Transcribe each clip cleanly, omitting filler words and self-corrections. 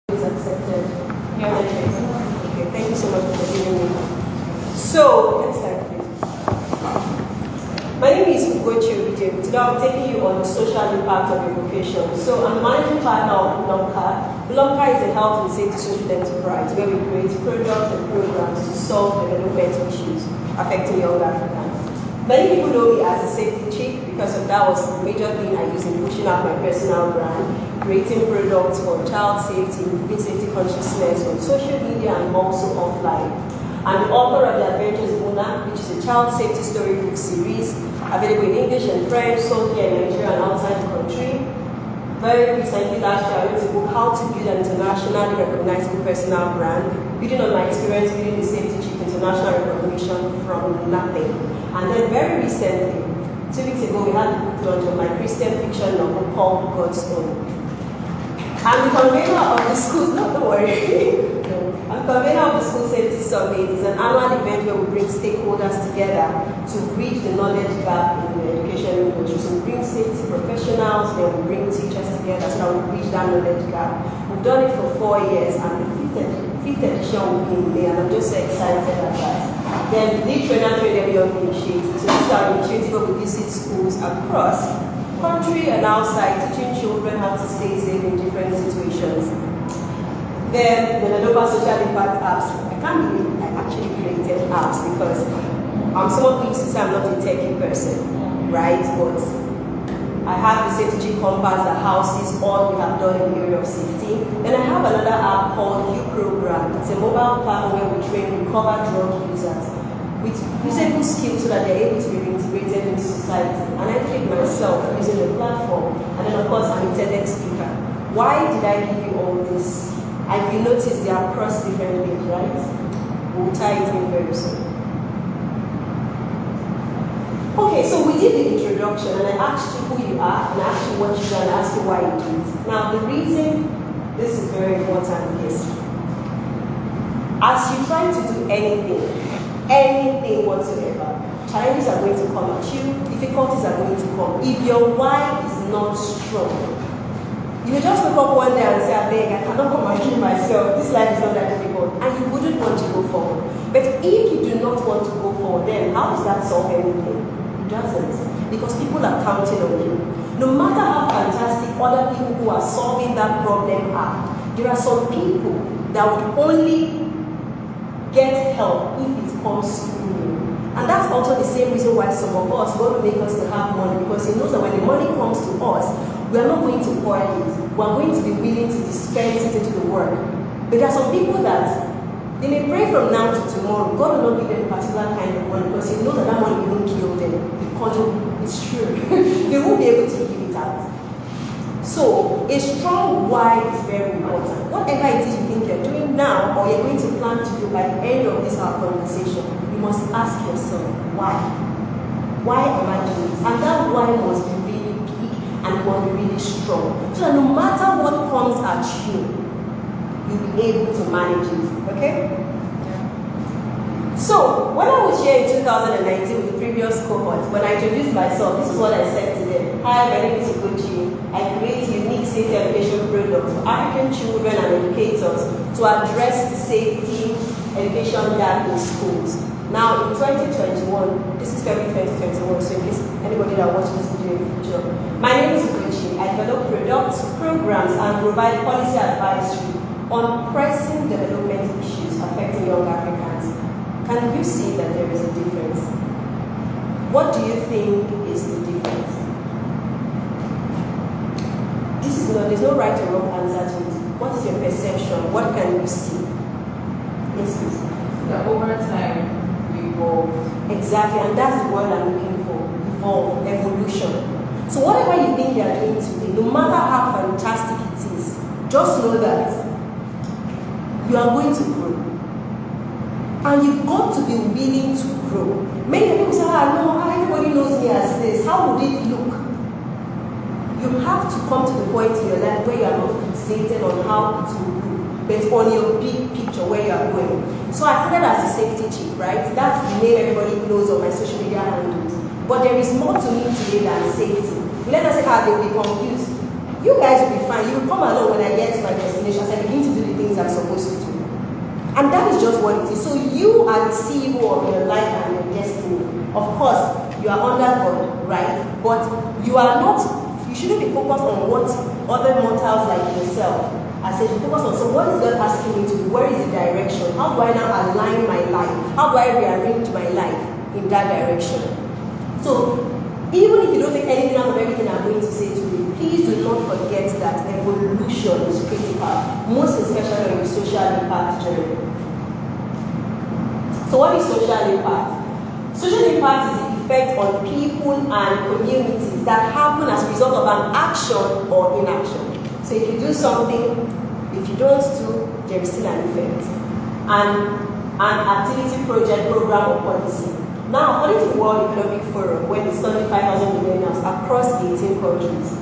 Is accepted. Yeah. Okay, thank you so much for giving me. So, next slide, please. My name is Vocation. Today I'm taking you on the social impact of your vocation. So, I'm the managing partner of Lumka. Lumka is a health and safety social enterprise where we create products and programs to solve development issues affecting young Africans. Many people know me as a safety chick because that was the major thing I used in pushing out my personal brand, creating products for child safety, improving safety consciousness on social media and also offline. I'm the author of The Adventures Mona, which is a child safety storybook series available in English and French, sold here in Nigeria and outside the country. Very recently, last year, I wrote a book, How to Build an Internationally Recognizable Personal Brand, building on my experience building the Safety Chief international recognition from nothing. And then very recently, 2 weeks ago, we had a book launch of my Christian fiction novel called God's Own. I'm the convener of the school, no, don't worry. I'm the convener of the School Safety Summit. It's an annual event where we bring stakeholders together to bridge the knowledge gap in the education industry. So we bring safety professionals, then we bring teachers together so that we bridge that knowledge gap. We've done it for 4 years, and the fifth edition will be in May, and I'm just so excited about that. Then the lead trainer trained young initiative. So this is our initiative where we visit schools across country and outside, teaching children how to stay safe in different situations. Then the Admirable social impact apps. I can't believe I actually created apps because I'm someone who used to say I'm not a techie person, right? But I have the safety compass that houses all we have done in the area of safety. Then I have another app called U Program. It's a mobile platform where we train recovered drug users with usable skills so that they're able to be integrated into society. And I did myself using the platform. And then of course I'm a TEDx speaker. Why did I give you all this? If you notice, they are across different things, right? We'll tie it in very soon. Okay, so we did the introduction, and I asked you who you are, and I asked you what you do, and I asked you why you do it. Now, the reason this is very important is, as you try to do anything whatsoever, challenges are going to come at you, difficulties are going to come. If your why is not strong, you will just wake up one day and say, I cannot come and kill myself. This life is not that difficult. And you wouldn't want to go forward. But if you do not want to go forward, then how does that solve anything? It doesn't. Because people are counting on you. No matter how fantastic other people who are solving that problem are, there are some people that would only get help if it comes through you. And that's also the same reason why some of us want to make us to have money, because he knows that when the money comes to us, we are not going to pour it. We are going to be willing to dispense it into the work. But there are some people that they may pray from now to tomorrow. God will not give them a particular kind of money because he knows that that money won't kill them. Because it's true. They won't be able to give it out. So a strong why is very important. Whatever it is you think you're doing now or you're going to plan to do by the end of this our conversation, you must ask yourself, why? Why am I doing this? And that why must be really big and it must be really strong. So that no matter what comes at you, you'll be able to manage it. Okay? So, when I was here in 2019 with the previous cohort, when I introduced myself, this is what I said to them. Hi, my name is Vocation. I create unique safety education products for African children and educators to address the safety education gap in schools. Now, in 2021, this is February 2021, so in case anybody that watches this video in the future, my name is Vocation. I develop products, programs, and provide policy advisory on pressing development issues affecting young Africans. Can you see that there is a difference? What do you think is the difference? There's no right or wrong answer to it. What is your perception? What can you see? Yes, please. That over time, we evolve. Exactly, and that's the word I'm looking for. Evolve, evolution. So whatever you think you are doing today, no matter how fantastic it is, just know that you are going to grow. And you've got to be willing to grow. Many people say, no, everybody knows me as this. How would it look? You have to come to the point in your life where you are not fixated on how it will look, but on your big picture where you are going. So I started as a safety chief, right? That's the name everybody knows on my social media handles. But there is more to me today than safety. Let us say, they will be confused. You guys will be fine. You will come along when I get to my destination. As I begin to do And that is just what it is. So you are the CEO of your life and your destiny. Of course, you are under God, right? But you are not, you shouldn't be focused on what other mortals like yourself are saying. You focus on, so what is God asking me to do? Where is the direction? How do I now align my life? How do I rearrange my life in that direction? So even if you don't take anything out of everything I'm going to say today, please do not forget that evolution is critical, most especially on your social impact journey. So what is social impact? Social impact is the effect on people and communities that happen as a result of an action or inaction. So if you do something, if you don't do, there is still an effect. And an activity, project, program, or policy. Now, according to the World Economic Forum, when they studied 5,000 millennials across 18 countries,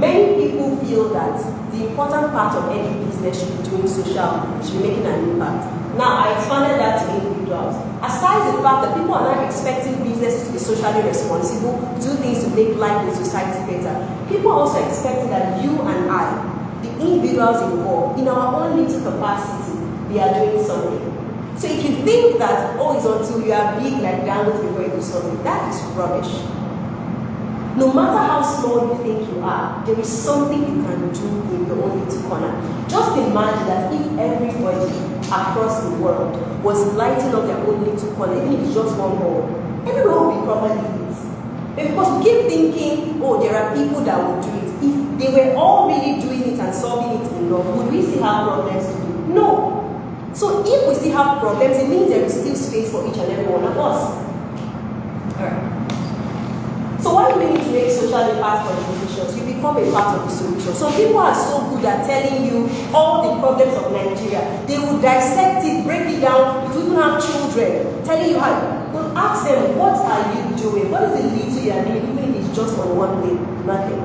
many people feel that the important part of any business should be doing social, should be making an impact. Now, I expanded that to individuals. Aside the fact that people are not expecting businesses to be socially responsible, do things to make life in society better, people are also expecting that you and I, the individuals involved, in our own little capacity, we are doing something. So if you think that, oh, it's until you are big like Dangote before you do something, that is rubbish. No matter how small you think you are, there is something you can do in your own little corner. Just imagine that if everybody across the world was lighting up their own little corner, even if it's just one bulb, everyone would be properly lit. Because we keep thinking, oh, there are people that will do it. If they were all really doing it and solving it enough, would we still have problems to do? No. So if we still have problems, it means there is still space for each and every one of us. Alright. So why do we need to make social impact contributions? You become a part of the solution. So people are so good at telling you all the problems of Nigeria. They will dissect it, break it down. If you even have children, telling you how. But ask them, what are you doing? What is the little you are doing, even if it's just on one thing? Nothing.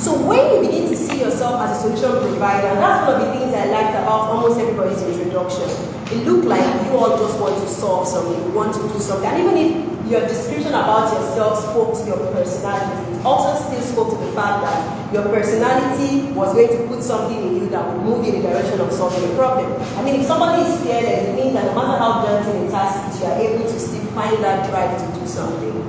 So when you begin to see yourself as a solution provider, and that's one of the things I liked about almost everybody's introduction. It looked like you all just want to solve something, you want to do something. And even if your description about yourself spoke to your personality, it also still spoke to the fact that your personality was going to put something in you that would move you in the direction of solving a problem. I mean, if somebody is fearless, it means that no matter how daunting a task is, you are able to still find that drive to do something.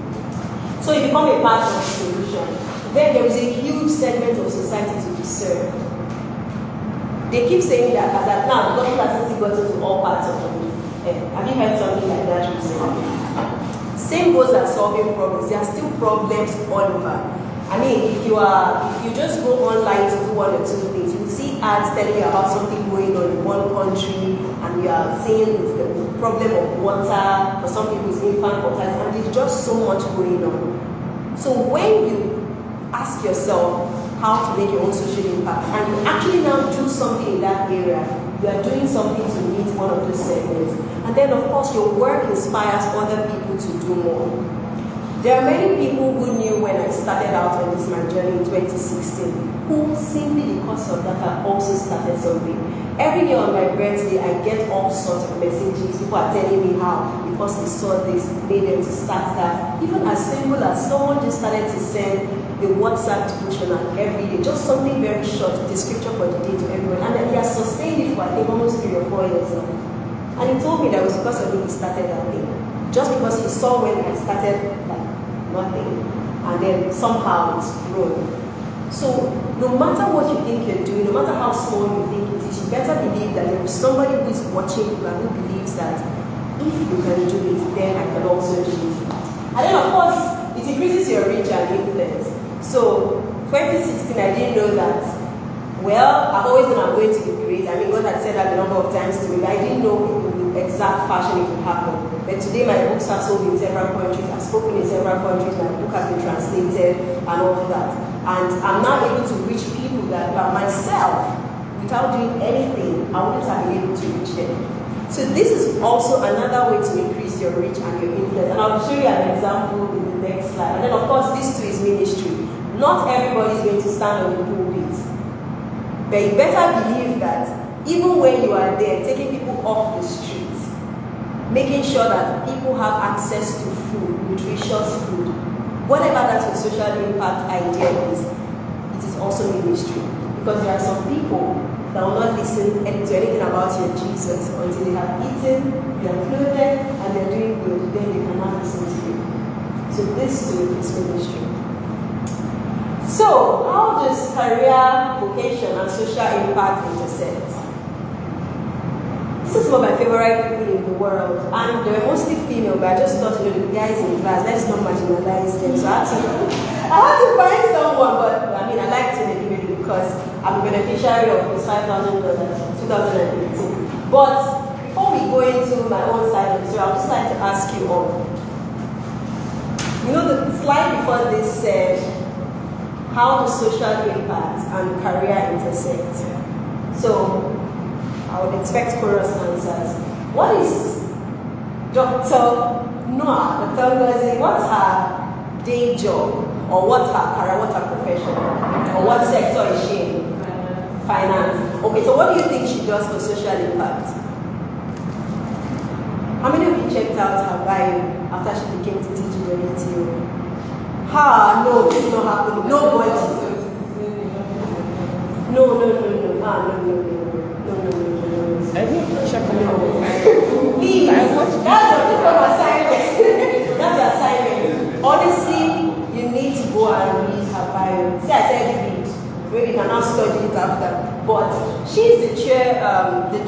So you become a part of the solution. Then there is a huge segment of society to be served. They keep saying that as at now, the gospel has still gotten to all parts of the world. Have you heard something like that recently? Same goes as solving problems. There are still problems all over. I mean, if you just go online to do one or two things, you will see ads telling you about something going on in one country, and you are seeing it's the problem of water, for some people it's infant water, and there's just so much going on. So when you ask yourself how to make your own social impact, and you actually now do something in that area, you are doing something to meet one of those segments. And then, of course, your work inspires other people to do more. There are many people who knew when I started out on this my journey in 2016, who simply because of that have also started something. Every year on my birthday, I get all sorts of messages. People are telling me how, because they saw this, made them to start that. Even as simple as someone just started to send a WhatsApp devotional every day, just something very short, the scripture for the day to everyone. And he has sustained it for I think almost 3 or 4 years now. And he told me that it was because of me he started that thing. Just because he saw when I started like nothing, and then somehow it's grown. So no matter what you think you're doing, no matter how small you think it is, you better believe that there is somebody who is watching you and who believes that if you can do it, then I can also do it. And then of course, it increases your reach and influence. So 2016, I didn't know that. Well, I've always known I'm going to be great. I mean, God had said that a number of times to me, but I didn't know in the exact fashion it would happen. But today, my books are sold in several countries. I've spoken in several countries. My book has been translated and all of that. And I'm now able to reach people that myself, without doing anything, I wouldn't have been able to reach them. So this is also another way to increase your reach and your influence. And I'll show you an example in the next slide. And then, of course, this too is ministry. Not everybody is going to stand on the pulpit. But you better believe that even when you are there, taking people off the streets, making sure that people have access to food, nutritious food, whatever that your social impact idea is, it is also ministry. Because there are some people that will not listen to anything about your Jesus until they have eaten, they are clothed, and they are doing good. Then they cannot listen to you. So this too is ministry. So how does career, vocation, and social impact intersect? This is some of my favorite people in the world, and they're mostly female, but I just thought, the guys in class, let's not marginalize them. So I had to find someone, but I like to make it because I'm a beneficiary of this $5,000 2018. But before we go into my own side of the story, I would just like to ask you all. The slide before this said, how does social impact and career intersect? So I would expect chorus answers. What is Dr. Noah, Dr. Ngozi, what's her day job? Or what's her career, what's her profession? Or what sector is she in? Finance. Okay, so what do you think she does for social impact? How many of you checked out her bio after she became to teach WTO? No, this is not happening. Nobody. No. I didn't check it out. Please, that's your assignment. That's your assignment. Honestly, you need to go and read her bio. See, I said read. Maybe you can now study it after. But she's the chair of the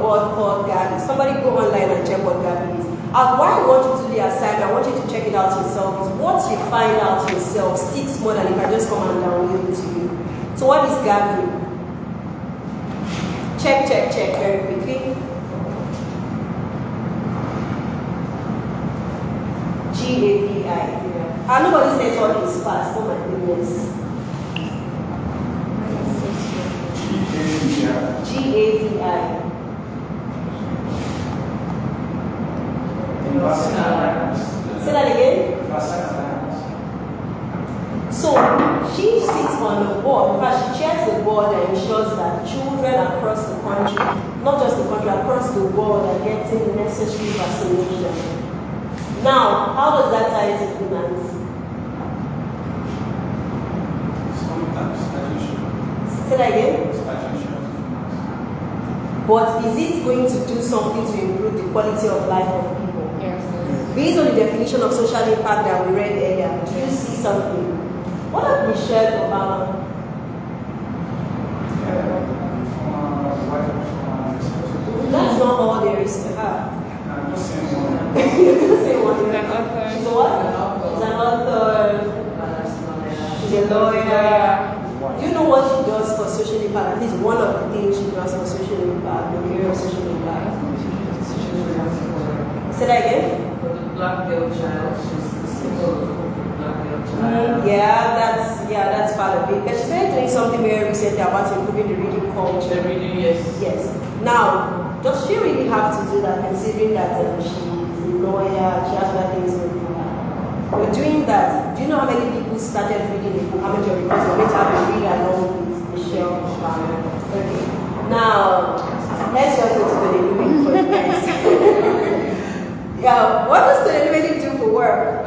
board called Gavi. Somebody go online and check what Gavi is. Why I want you to do the assignment, I want you to check it out yourself, is once you find out yourself, sticks more than if I just come and download it to you. So what is Gavi? Check very quickly. GAVI. Nobody's network is fast, oh my goodness. GAVI. Say that again. So she sits on the board. In fact, she chairs the board that ensures that children across the country, not just the country, across the world, are getting the necessary vaccination. Now, how does that tie into finance? Say that again. But is it going to do something to improve the quality of life of people? Yes. Based on the definition of social impact that we read earlier, do you see something? What of Michelle Obama? That's not all there is to her. She's a what? She's an author. She's a lawyer. Do you know what she does for social impact? At least one of the things she does for social impact, the area of social impact. Say that again? For the black girl child, she's the symbol of the black girl child. That's part of it. But she started doing something very recently about improving the reading culture. The reading, yes. Yes. Now, does she really have to do that, considering that she's a lawyer, she has other things going for her? We're doing that. Do you know how many people started reading the book? How many of you guys are going to have a read along with Michelle Obama? Okay. Now, let's just go to the living for you guys. Yeah, what does the living do for work?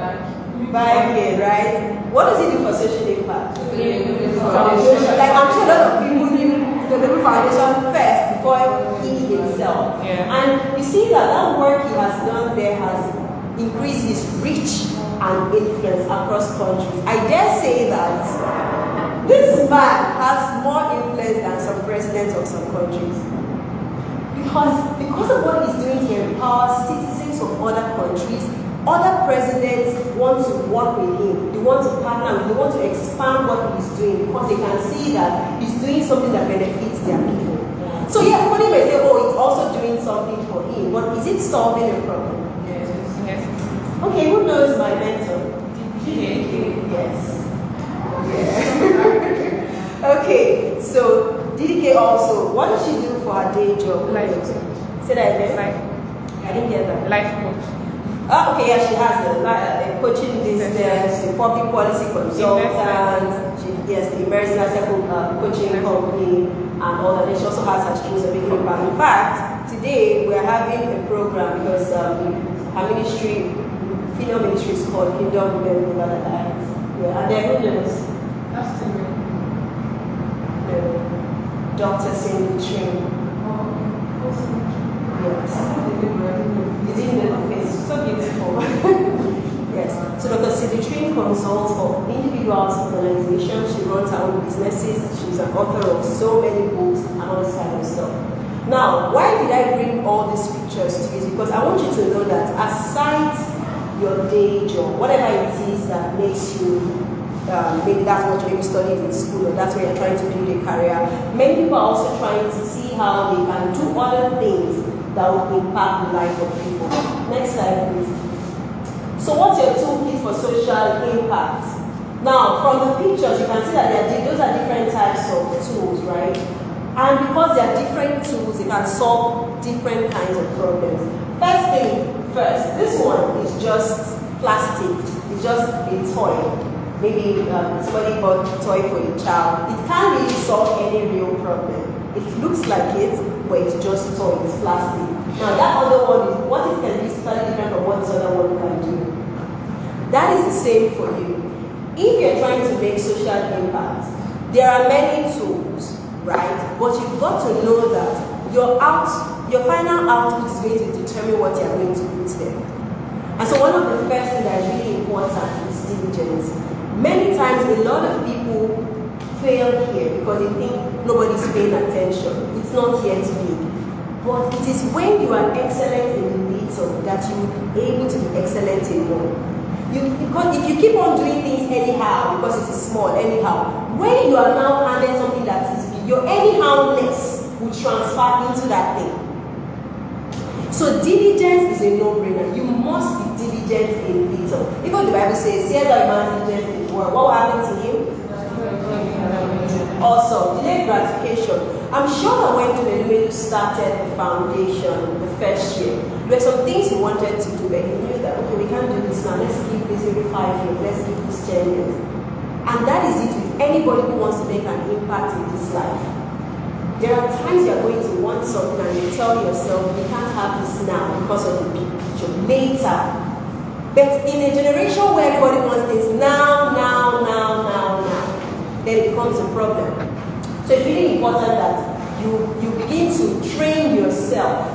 Banking, right? What does it do for social impact? Like, I'm sure a lot of people knew the Living Foundation first before he himself. Yeah. And you see that work he has done there has increased his reach and influence across countries. I dare say that this man has more influence than some presidents of some countries. Because of what he's doing to empower citizens of other countries, other presidents want to work with him. They want to partner with him. They want to expand what he's doing because they can see that he's doing something that benefits their people. Yeah. So yes, somebody may say, oh, it's also doing something for him, but is it solving a problem? Yes. Okay, who knows my mentor? Yes. Yeah. Okay, so DDK also, what does she do for her day job? Life. Say that again. Life. I didn't get that. Life coach. Oh, okay, yeah, she has a coaching business, a public policy consultant. Yes, the American coaching company and all that. And she also has her streams of making impact. In fact, today we are having a program because her ministry, female ministry, is called Kingdom Women Global Alliance. Yeah, and they're who knows? That's the No. Dr. Cindy Trim. Yes. You didn't know the face. So beautiful. Yes. So Dr. Cindy Trim consults for individuals, organizations. She runs her own businesses. She's an author of so many books and all this kind of stuff. Now, why did I bring all these pictures to you? Because I want you to know that aside your day job, whatever it is that makes you, maybe that's what you maybe studied in school, or that's where you're trying to build a career, many people are also trying to see how they can do other things that will impact the life of people. Next slide, please. So what's your toolkit for social impact? Now, from the pictures, you can see that those are different types of tools, right? And because they are different tools, they can solve different kinds of problems. First thing first, this one is just plastic. It's just a toy. Maybe somebody bought a toy for a child. It can't really solve any real problem. It looks like it, but it's just a toy. It's plastic. Now that other one is, what it can do is totally different from what this other one can do. That is the same for you. If you're trying to make social impact, there are many tools, right? But you've got to know that your final output is going to determine what you're going to put there. And so one of the first things that is really important is diligence. Many times a lot of people fail here because they think nobody's paying attention. It's not yet big. But it is when you are excellent in little that you will be able to be excellent in more. Because if you keep on doing things anyhow, because it is small, anyhow, when you are now handed something that is big, your anyhowness will transfer into that thing. So diligence is a no-brainer. You must be diligent in little. Even the Bible says, "Here's how you are diligent in the world." What will happen to him? Also, delayed gratification. I'm sure that when you started the foundation the first year, there were some things you wanted to do, but you knew that, okay, we can't do this now. Let's give this maybe 5 years. Let's give this 10 years. And that is it with anybody who wants to make an impact in this life. There are times you're going to want something and you tell yourself, you can't have this now because of the big picture. Later. But in a generation where everybody wants things now, then it becomes a problem. So it's really important that you begin to train yourself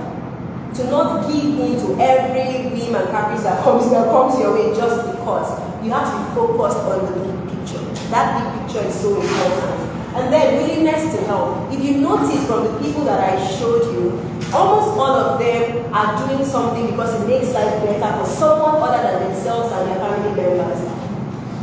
to not give in to every whim and caprice that comes your way just because. You have to be focused on the big picture. That big picture is so important. And then willingness to help. If you notice from the people that I showed you, almost all of them are doing something because it makes life better for someone other than themselves and their family members.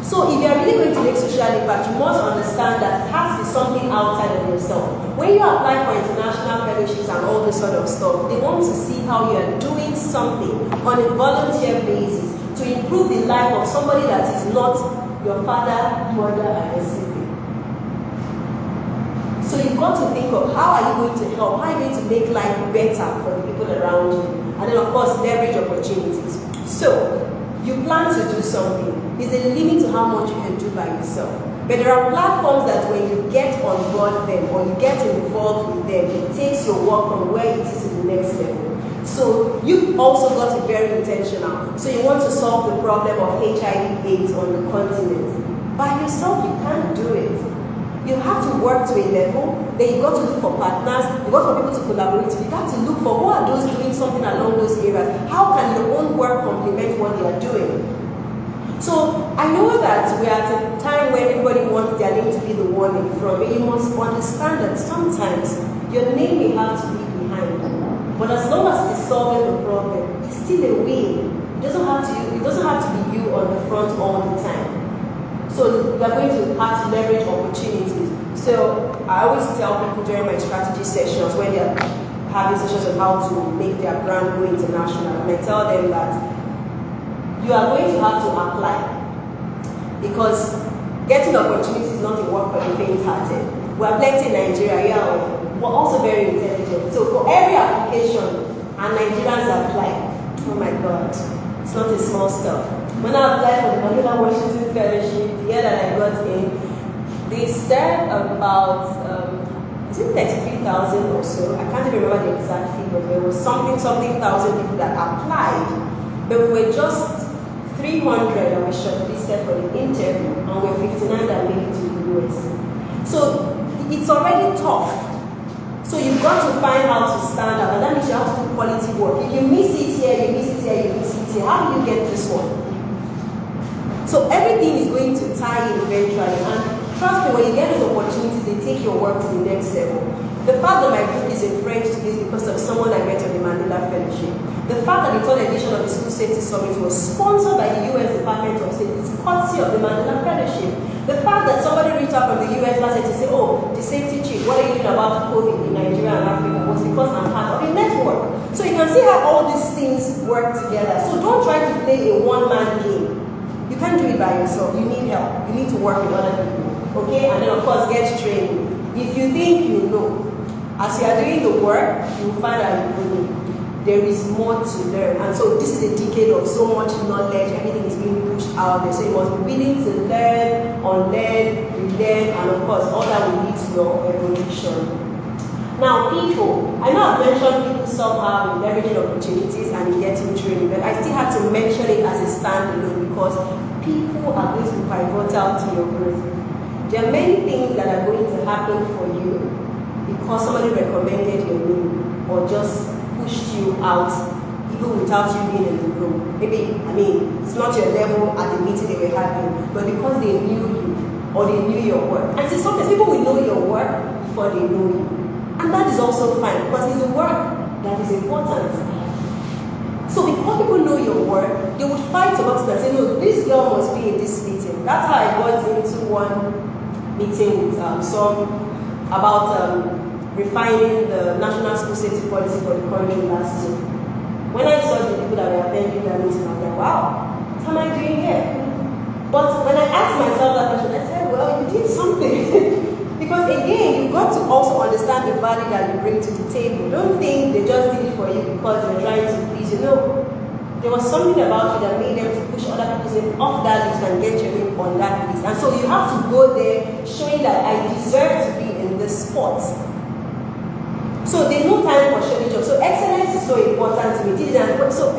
So if you are really going to make social impact, you must understand that it has to be something outside of yourself. When you apply for international fellowships and all this sort of stuff, they want to see how you are doing something on a volunteer basis to improve the life of somebody that is not your father, mother, and your sibling. So you've got to think of how are you going to help, how are you going to make life better for the people around you, and then of course leverage opportunities. So you plan to do something. There's a limit to how much you can do by yourself. But there are platforms that when you get on board them or you get involved with them, it takes your work from where it is to the next level. So you've also got to be very intentional. So you want to solve the problem of HIV/AIDS on the continent. By yourself, you can't do it. You have to work to a level, then you've got to look for partners, you've got for people to collaborate with. You have to look for who are those doing something along those areas. How can your own work complement what they are doing? So I know that we are at a time where everybody wants their name to be the one in front, but you must understand that sometimes your name may have to be behind. But as long as it is solving the problem, it's still a win. It doesn't have to be you on the front all the time. So you're going to have to leverage opportunities. So I always tell people during my strategy sessions when they're having sessions on how to make their brand go international, and I tell them that you are going to have to apply because getting opportunities is not a work for the faint-hearted. We are plenty in Nigeria, we're also very intelligent. So for every application, and Nigerians apply. Oh my God, it's not a small stuff. When I applied for the Manila Washington Fellowship, the year that I got in, they said about, is it 33,000 or so? I can't even remember the exact figure. There was something thousand people that applied, but we were just 300 that were shortlisted for the interview, and we're 59 that made it to the US. So it's already tough So you've got to find how to stand out, and that means you have to do quality work. If you miss it here, you miss it here, you miss it here, how do you get this one? So everything is going to tie in eventually, and trust me, when you get those opportunities, they take your work to the next level. The fact that my book is in French today is because of someone I met on the Mandela Fellowship. The fact that the third edition of the School Safety Summit was sponsored by the US Department of State is courtesy of the Mandela Fellowship. The fact that somebody reached out from the US last year to say, oh, the safety chief, what are you doing about COVID in Nigeria and Africa, was because I'm part of a network. So you can see how all these things work together. So don't try to play a one-man game. You can't do it by yourself. You need help. You need to work with other people. Okay? And then, of course, get training. If you think you know, as you are doing the work, you will find out you know. There is more to learn. And so this is a decade of so much knowledge. Everything is being pushed out there. So you must be willing to learn, unlearn, relearn, and of course, all that will lead to your evolution. Now, people, I know I've mentioned people somehow in leveraging opportunities and in getting training, but I still have to mention it as a standalone because people are going to be pivotal to your growth. There are many things that are going to happen for you because somebody recommended your name or just pushed you out even without you being in the room. Maybe, it's not your level at the meeting they were having, but because they knew you or they knew your work. And see, sometimes people will know your work before they know you. And that is also fine because it's the work that is important. So because people know your work, they would fight about it and say, no, this girl must be in this meeting. That's how I got into one meeting with about refining the national school safety policy for the country last year. When I saw the people that were attending that meeting, I was like, wow, what am I doing here? But when I asked myself that question, I said, well, you did something. Because again, you've got to also understand the value that you bring to the table. Don't think they just did it for you because they're trying to please you. No. There was something about you that made them to push other people's name off that list and get your name on that list. And so you have to go there showing that I deserve to be in this spot. So there's no time for showing job. So excellence is so important to me. So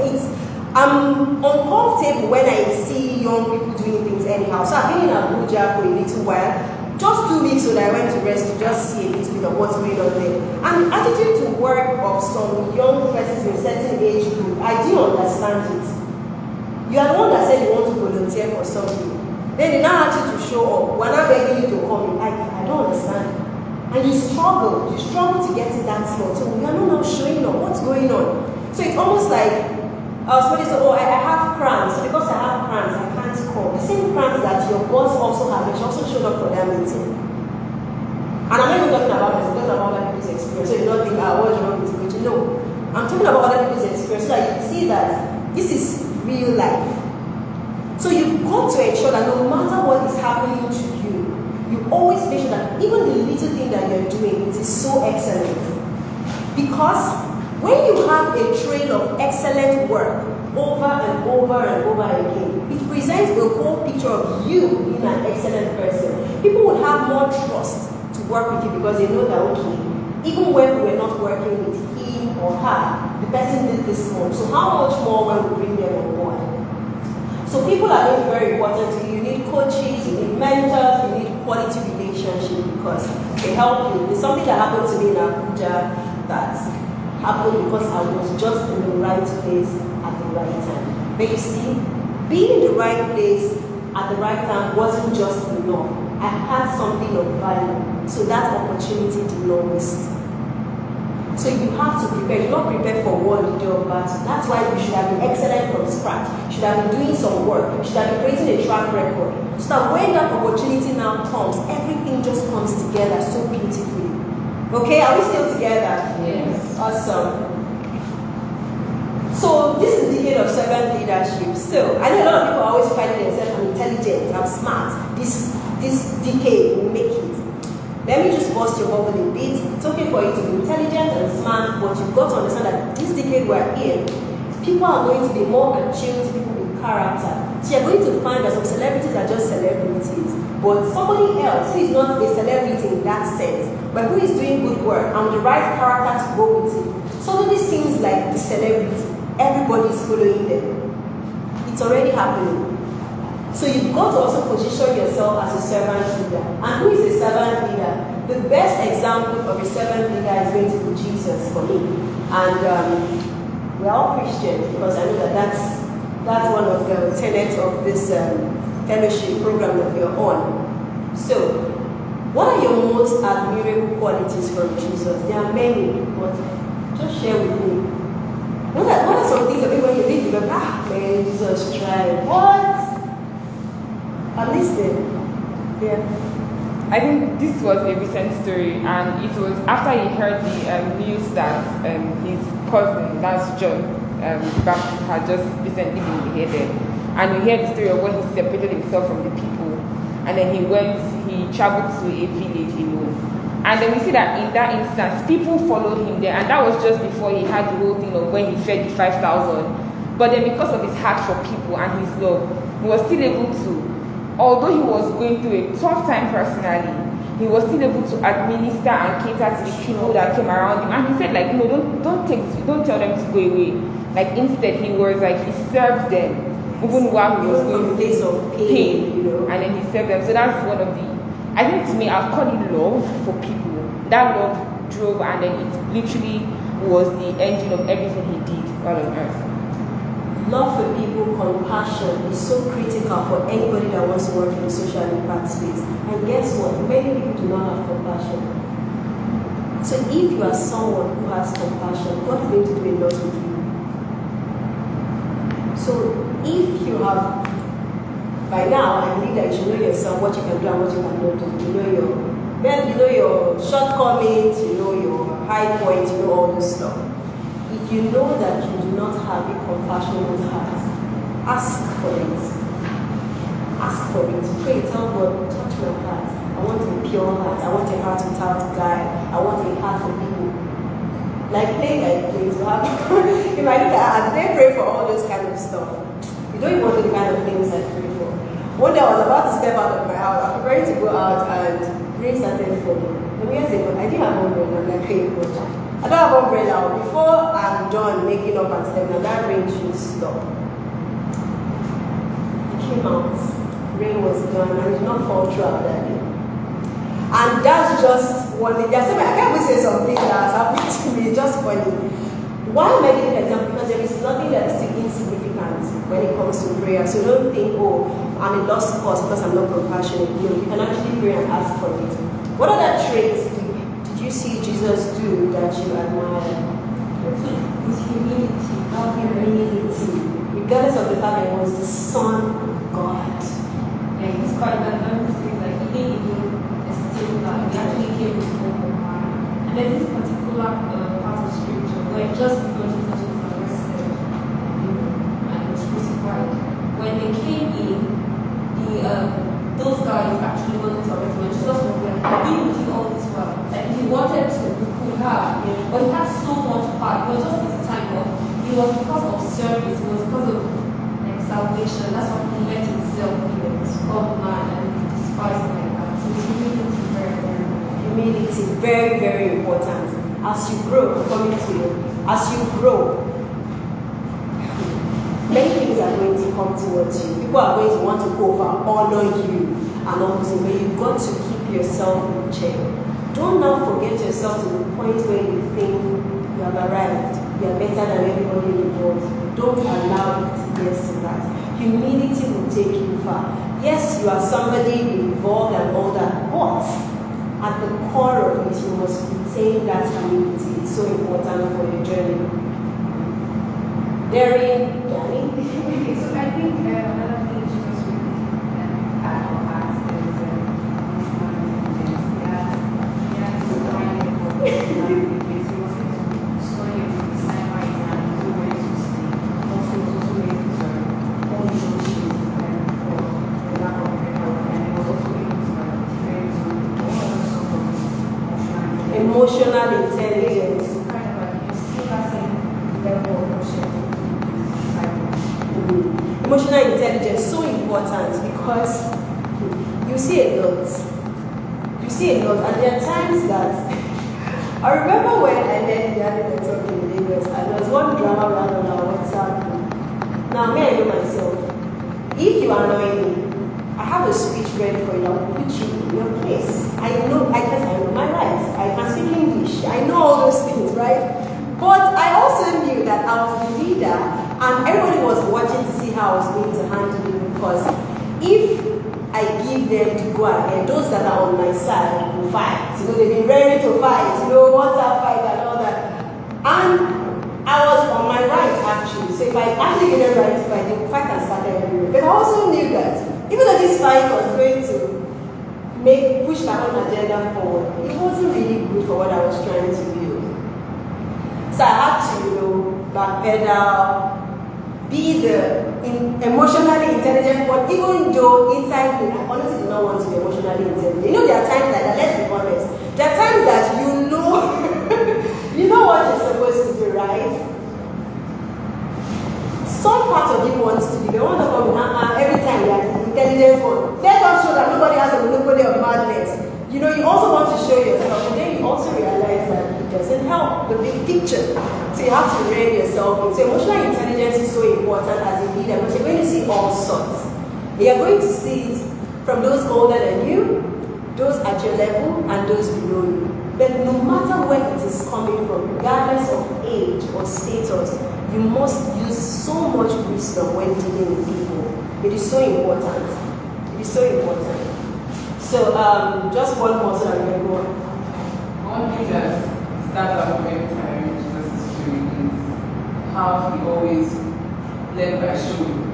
I'm uncomfortable when I see young people doing things anyhow. So I've been in Abuja for a little while. Just 2 weeks so that I went to rest to just see a little bit of what's going on there. And attitude to work of some young persons in a certain age group, I do understand it. You are the one that said you want to volunteer for something. Then they now ask you to show up. We're not begging you to come. I don't understand. And you struggle to get in that slot. So we are not now showing up. What's going on? So it's almost like somebody said, oh, I have cramps. So because I have cramps, I can't come. The same cramps that your boss also had, she also showed up for that meeting. And I'm not even talking about this, I'm talking about other people's experience. So you don't think, what's wrong with you? No. I'm talking about other people's experience so that you can see that this is real life. So you've got to ensure that no matter what is happening to you, you always make sure that even the little thing that you're doing, it is so excellent. Because when you have a trail of excellent work over and over and over again, it presents a whole picture of you being an excellent person. People will have more trust to work with you because they know that, okay, even when we were not working with him or her, the person did this much. So how much more when we bring them on board? So people are going to be very important to you. You need coaches, you need mentors, you need quality relationship because they help you. There's something that happened to me in Abuja that happened because I was just in the right place at the right time. But you see, being in the right place at the right time wasn't just enough. I had something of value, so that opportunity did not miss. So you have to prepare. You're not prepared for war in the day of battle. That's why you should have been excellent from scratch. You should have been doing some work. You should have been creating a track record. So that when that opportunity now comes, everything just comes together so beautifully. Okay, are we still together? Yes. Awesome. So this is the decade of servant leadership. Still, I know a lot of people are always finding themselves, I'm intelligent, I'm smart. This decade will make it. Let me just bust your bubble a bit. It's okay for you to be intelligent and smart, but you've got to understand that this decade we're in, people are going to be more attuned to people with character. So you're going to find that some celebrities are just celebrities, but somebody else who is not a celebrity in that sense, but who is doing good work and with the right character to go with it, suddenly seems like the celebrity. Everybody is following them. It's already happening. So you've got to also position yourself as a servant leader. And who is a servant leader? The best example of a servant leader is going to be Jesus for me. And we're all Christians because I know that that's one of the tenets of this fellowship program that we're on. So, what are your most admirable qualities from Jesus? There are many, but just share with me. What are some things that when you read, you go, man, Jesus tried. What? I'm listening. Yeah. I think this was a recent story, and it was after he heard the news that his cousin, that's John the Baptist, had just recently been beheaded. And we hear the story of when he separated himself from the people, and then he traveled to a village alone. And then we see that in that instance, people followed him there, and that was just before he had the whole thing of when he fed the 5,000. But then because of his heart for people and his love, he was still able to, although he was going through a tough time personally, he was still able to administer and cater to the people that came around him. And he said, like, no, don't tell them to go away. Like, instead, he served them, even while he was going through days of pain, you know. And then he served them. So that's one of the, I think to me, I've called it love for people. That love drove, and then it literally was the engine of everything he did while on earth. Love for people, compassion is so critical for anybody that wants to work in the social impact space. And guess what? Many people do not have compassion. So if you are someone who has compassion, God is going to do a lot with you. So if you have, by now, I believe that you should know yourself, what you can do and what you cannot do. You know your shortcomings, you know your high points, you know all this stuff. If you know that you do not have a compassionate heart, ask for it. Ask for it. Pray, tell God, touch my heart. I want a pure heart. I want a heart without guile. I want a heart for people. Like play. To have. If I look at they pray for all those kind of stuff. You don't even want the kind of things I pray for. One day I was about to step out of my house. I was preparing to go out and rain started falling. And years ago, I didn't have umbrella. I'm like, hey, coach. I don't have umbrella. Before I'm done making up and stepping, now that rain should stop. It came out. Rain was done and it did not fall throughout that day. And that's just one thing. There's something, I can't even say something that has happened to me. It's just funny. Why am I giving an example? Because there is nothing that is still insignificant when it comes to prayer. So don't think, oh, I'm a lost cause because I'm not compassionate. No, you can actually pray and ask for it. What other traits did you see Jesus do that you admire? His humility. Regardless of the fact that he was the Son of God. And he's quite that things like he didn't even esteem that he actually came with hope of mind. And there's this particular part of scripture where just before Jesus was arrested and was crucified, when they came in, those guys actually wanted to arrest him. And Jesus was like, I've been with you all this while. And he wanted to, he could have, but he had so much power. It was just his time, but it was because of service, it was because of salvation. That's why he let himself be God man and despise him like that. So humility is very, very important. Humility, very, very important. As you grow, as you grow, many things are going to come towards you. People are going to want to honor you and all this, but you've got to keep yourself in check. Don't now forget yourself to the point where you think you have arrived, you are better than everybody in the world. Don't allow it to get to that. Humility will take you far. Yes, you are somebody involved and all that, but at the core of it, you must retain that humility. It's so important for your journey. Danny? So I think another thing Jesus really add on that is emotional intelligence. He has this kind of because he was studying the sci-fi and the way to stay. Also able to hold relationships for the lack of better, and he was also able to defend all other sorts of Emotional intelligence. So kind of like you still that same level of emotion. Emotional intelligence is so important because you see a lot. You see a lot, and there are times that I remember when I led the other network in Lagos, and there was one drama around on our WhatsApp group. Now, me, I know myself. If you annoy me, I have a speech ready for you that will put you in your place. I know my rights. I can speak English. I know all those things, right? But I also knew that I was the leader, and everybody was watching to see how I was going to handle it, because if I give them to go ahead, those that are on my side will fight. You know, they've been ready to fight. You know, what's that fight and all that. And I was on my right, actually. So if I actually gave them right to fight, the fight can start everywhere. But I also knew that even though this fight was going to push my own agenda forward, it wasn't really good for what I was trying to build. So I had to, backpedal, be the emotionally intelligent one, even though inside me, I honestly do not want to be emotionally intelligent. You know, there are times like that, let's be honest. There are times that you know what you're supposed to do, right? Some part of you wants to be the one that comes every time you are the intelligent one. Let us show that nobody has a monopoly of madness. You know, you also want to show yourself, and then you also realize that it doesn't help the big picture. So you have to rein yourself in. So emotional intelligence is so important as a leader, because you're going to see all sorts. You're going to see it from those older than you, those at your level, and those below you. But no matter where it is coming from, regardless of age or status, you must use so much wisdom when dealing with people. It is so important. It is so important. So, just one more so that we can go on. One thing that stands out very tiring in Jesus' history is how he always led by showing.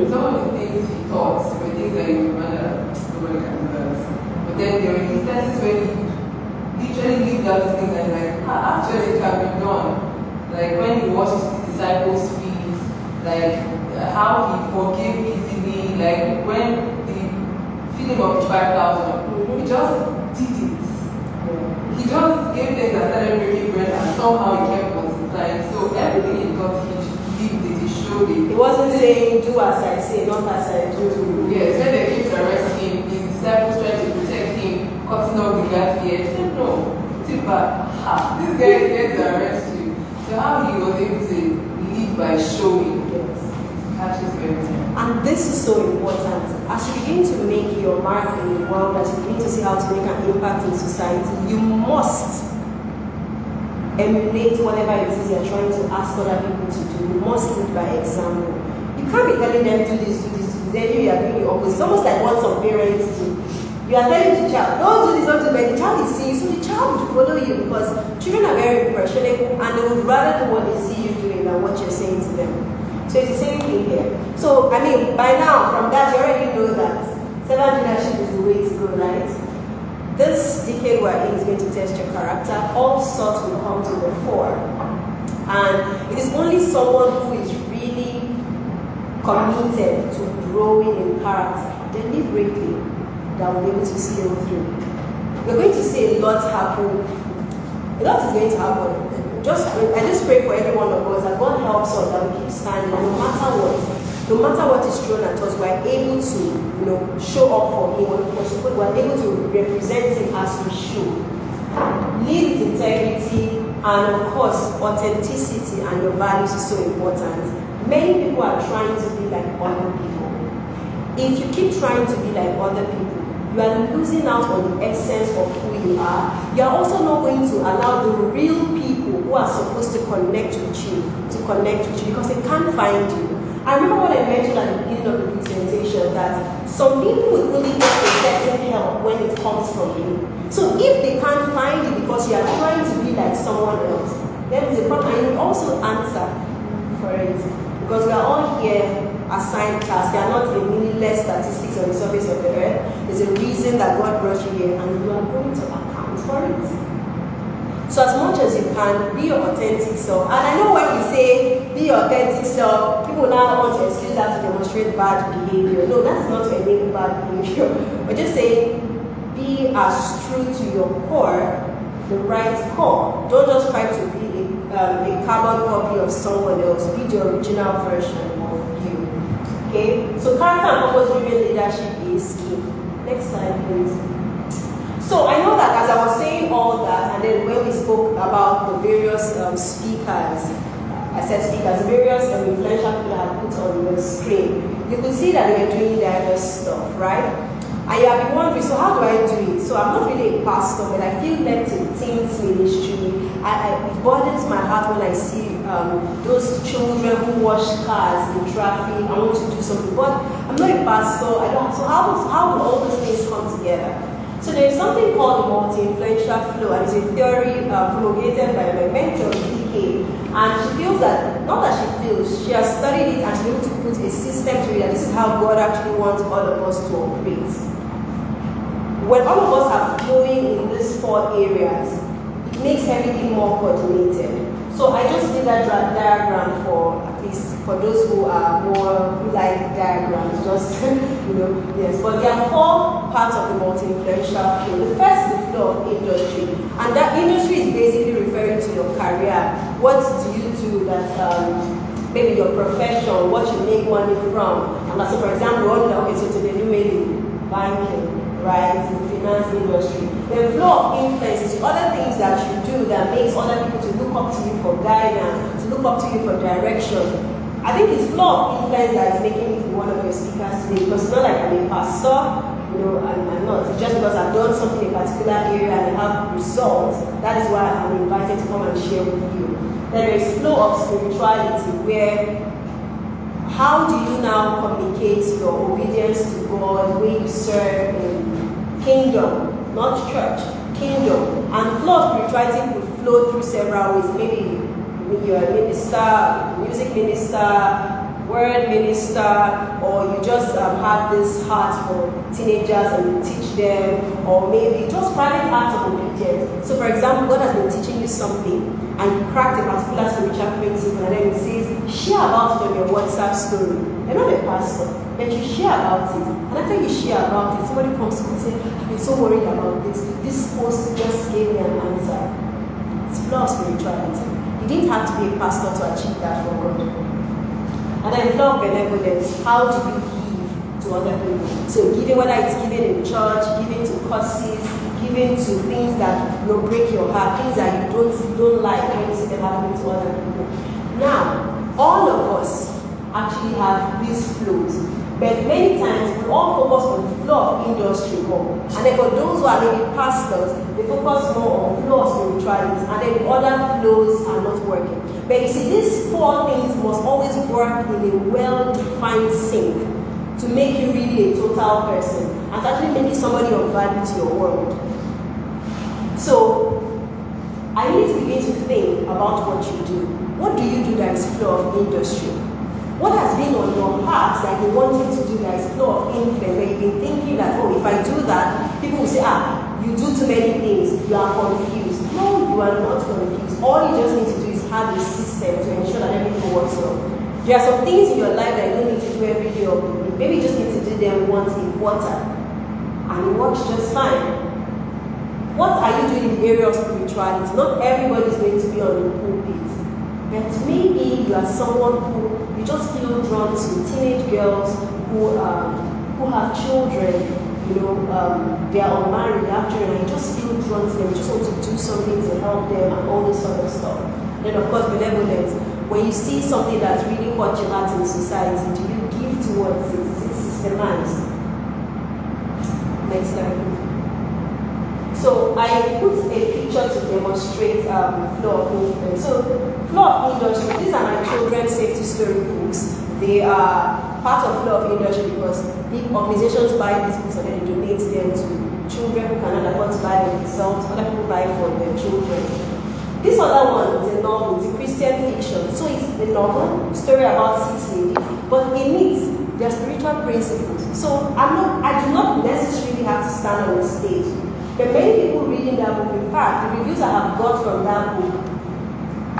Some of the things he taught were things that you remember, nobody can do that. But then there were instances where he literally lived out these things and actually it can be done. Like when he washed the disciples' feet, like how he forgave easily, like when feeding of 5,000, he just did it. He just gave them that started breaking bread, and somehow he kept multiplying. So everything he taught, he lived it, he showed it. He wasn't saying, do as I say, not as I do. Yes, when they came to arrest him, his disciples tried to protect him, cutting off the guy's ear. He said, no, put it back. This guy is here to arrest you. So how he was able to live by showing, catches everything. And this is so important. As you begin to make your mark in the world, as you begin to see how to make an impact in society, you must emulate whatever it is you're trying to ask other people to do. You must lead by example. You can't be telling them do this, do this, do this. Then you are doing the opposite. It's almost like what some parents do. You are telling the child, don't do this, don't do that. The child is seeing, so the child will follow you, because children are very impressionable and they would rather do what they see you doing than what you're saying to them. So it's the same thing here. So, I mean, by now, from that, you already know that servant leadership is the way to go, right? This decade we're in is going to test your character. All sorts will come to the fore. And it is only someone who is really committed to growing in character, deliberately, that will be able to scale through. You're going to see a lot happen. A lot is going to happen. I just pray for every one of us that God helps us, that we keep standing, and no matter what is thrown at us, we're able to, show up for Him. We're able to represent Him as we should. Lead with integrity, and of course, authenticity and your values is so important. Many people are trying to be like other people. If you keep trying to be like other people, you are losing out on the essence of who you are. You are also not going to allow the real people who are supposed to connect with you because they can't find you. I remember what I mentioned at the beginning of the presentation, that some people will really get a certain help when it comes from you. So if they can't find you because you are trying to be like someone else, then it's a problem. And you also answer for it, because we are all here assigned tasks. They are not a meaningless statistics on the surface of the earth. There's a reason that God brought you here, and you are going to account for it. So as much as you can, be your authentic self. And I know when we say be your authentic self, people now want to excuse that to demonstrate bad behavior. No, that is not to enable bad behavior. We're just saying be as true to your core, the right core. Don't just try to be a carbon copy of someone else. Be the original version of you. Okay? So character and purpose-driven leadership is key. Next slide, please. So I know that as I was saying all that, and then when we spoke about the various speakers, I said speakers, various influential people I had put on the screen, you could see that they were doing diverse stuff, right? And you have been wondering, so how do I do it? So I'm not really a pastor, but I feel led to teens ministry. It burdens my heart when I see those children who wash cars in traffic. I want to do something, but I'm not a pastor. I don't. So how do all those things come together? So there's something called the multi-influential flow, and it's a theory promulgated by my mentor, DK. And she feels that, not that she feels, she has studied it and she's able to put a system to it, that this is how God actually wants all of us to operate. When all of us are flowing in these 4 areas, it makes everything more coordinated. So I just did that diagram for, at least for those who are more, who like diagrams, just, yes. But there are 4 parts of the multi-influential flow. The first is the flow of industry. And that industry is basically referring to your career. What do you do that, maybe your profession, what you make money from. And so for example, okay, so today you made in banking, right, in the finance industry. The flow of influence is other things that you do that makes other people to look up to you for guidance, to look up to you for direction. I think it's flow of influence that is making me one of your speakers today, because it's not like I'm a pastor, I'm not. It's just because I've done something in a particular area and I have results. That is why I'm invited to come and share with you. There is flow of spirituality, where how do you now communicate your obedience to God, the way you serve in kingdom, not church, kingdom. And flow of spirituality could flow through several ways. Maybe you're a minister, music minister, word minister, or you just have this heart for teenagers and you teach them, or maybe just private acts of obedience. So for example, God has been teaching you something and you cracked a particular spiritual principle, and then he says, share about it on your WhatsApp story. You're not a pastor, but you share about it. And after you share about it, somebody comes to you and says, I've been so worried about this. This post just gave me an answer. It's flow of spirituality. You didn't have to be a pastor to achieve that for God. And then flow of benevolence. How do you give to other people? So giving, whether it's giving in church, giving to causes, giving to things that will break your heart, things that you don't like when you see them happening to other people. Now, all of us actually have these flows, but many times we all focus on the flow of industry more. And then for those who are maybe pastors, they focus more on flow of spirituality, and then the other flows are not working. But you see, these 4 things must always work in a well-defined sync to make you really a total person, and to actually make you somebody of value to your world. So, I need to begin to think about what you do. What do you do that is flow of industry? What has been on your heart that you wanted to do that is flow of influence, where you've been thinking that, oh, if I do that, people will say, you do too many things, you are confused. No, you are not confused. All you just need to do is have a system to ensure that everything works well. There are some things in your life that you don't need to do every day or maybe you just need to do them once a quarter, and it works just fine. What are you doing in the area of spirituality? Not everybody is going to be on the pulpit, but maybe you are someone who you just feel drawn to. Teenage girls who have children, they are unmarried, they have children, and you just feel drawn to them. You just want to do something to help them and all this sort of stuff. Then of course, benevolence. When you see something that's really hot your heart in society, do you give towards it? Is it systemized? Next slide. So I put a picture to demonstrate flow of influence. So flow of industry, these are my children's safety story books. They are part of flow of industry because big organizations buy these books and then they donate them to children who cannot afford to buy them themselves. Other people buy for their children. This other one is a novel, it's a Christian fiction. So it's a novel, story about 6 ladies, but in it, there are spiritual principles. So I do not necessarily have to stand on the stage. But many people reading that book, in fact, the reviews I have got from that book,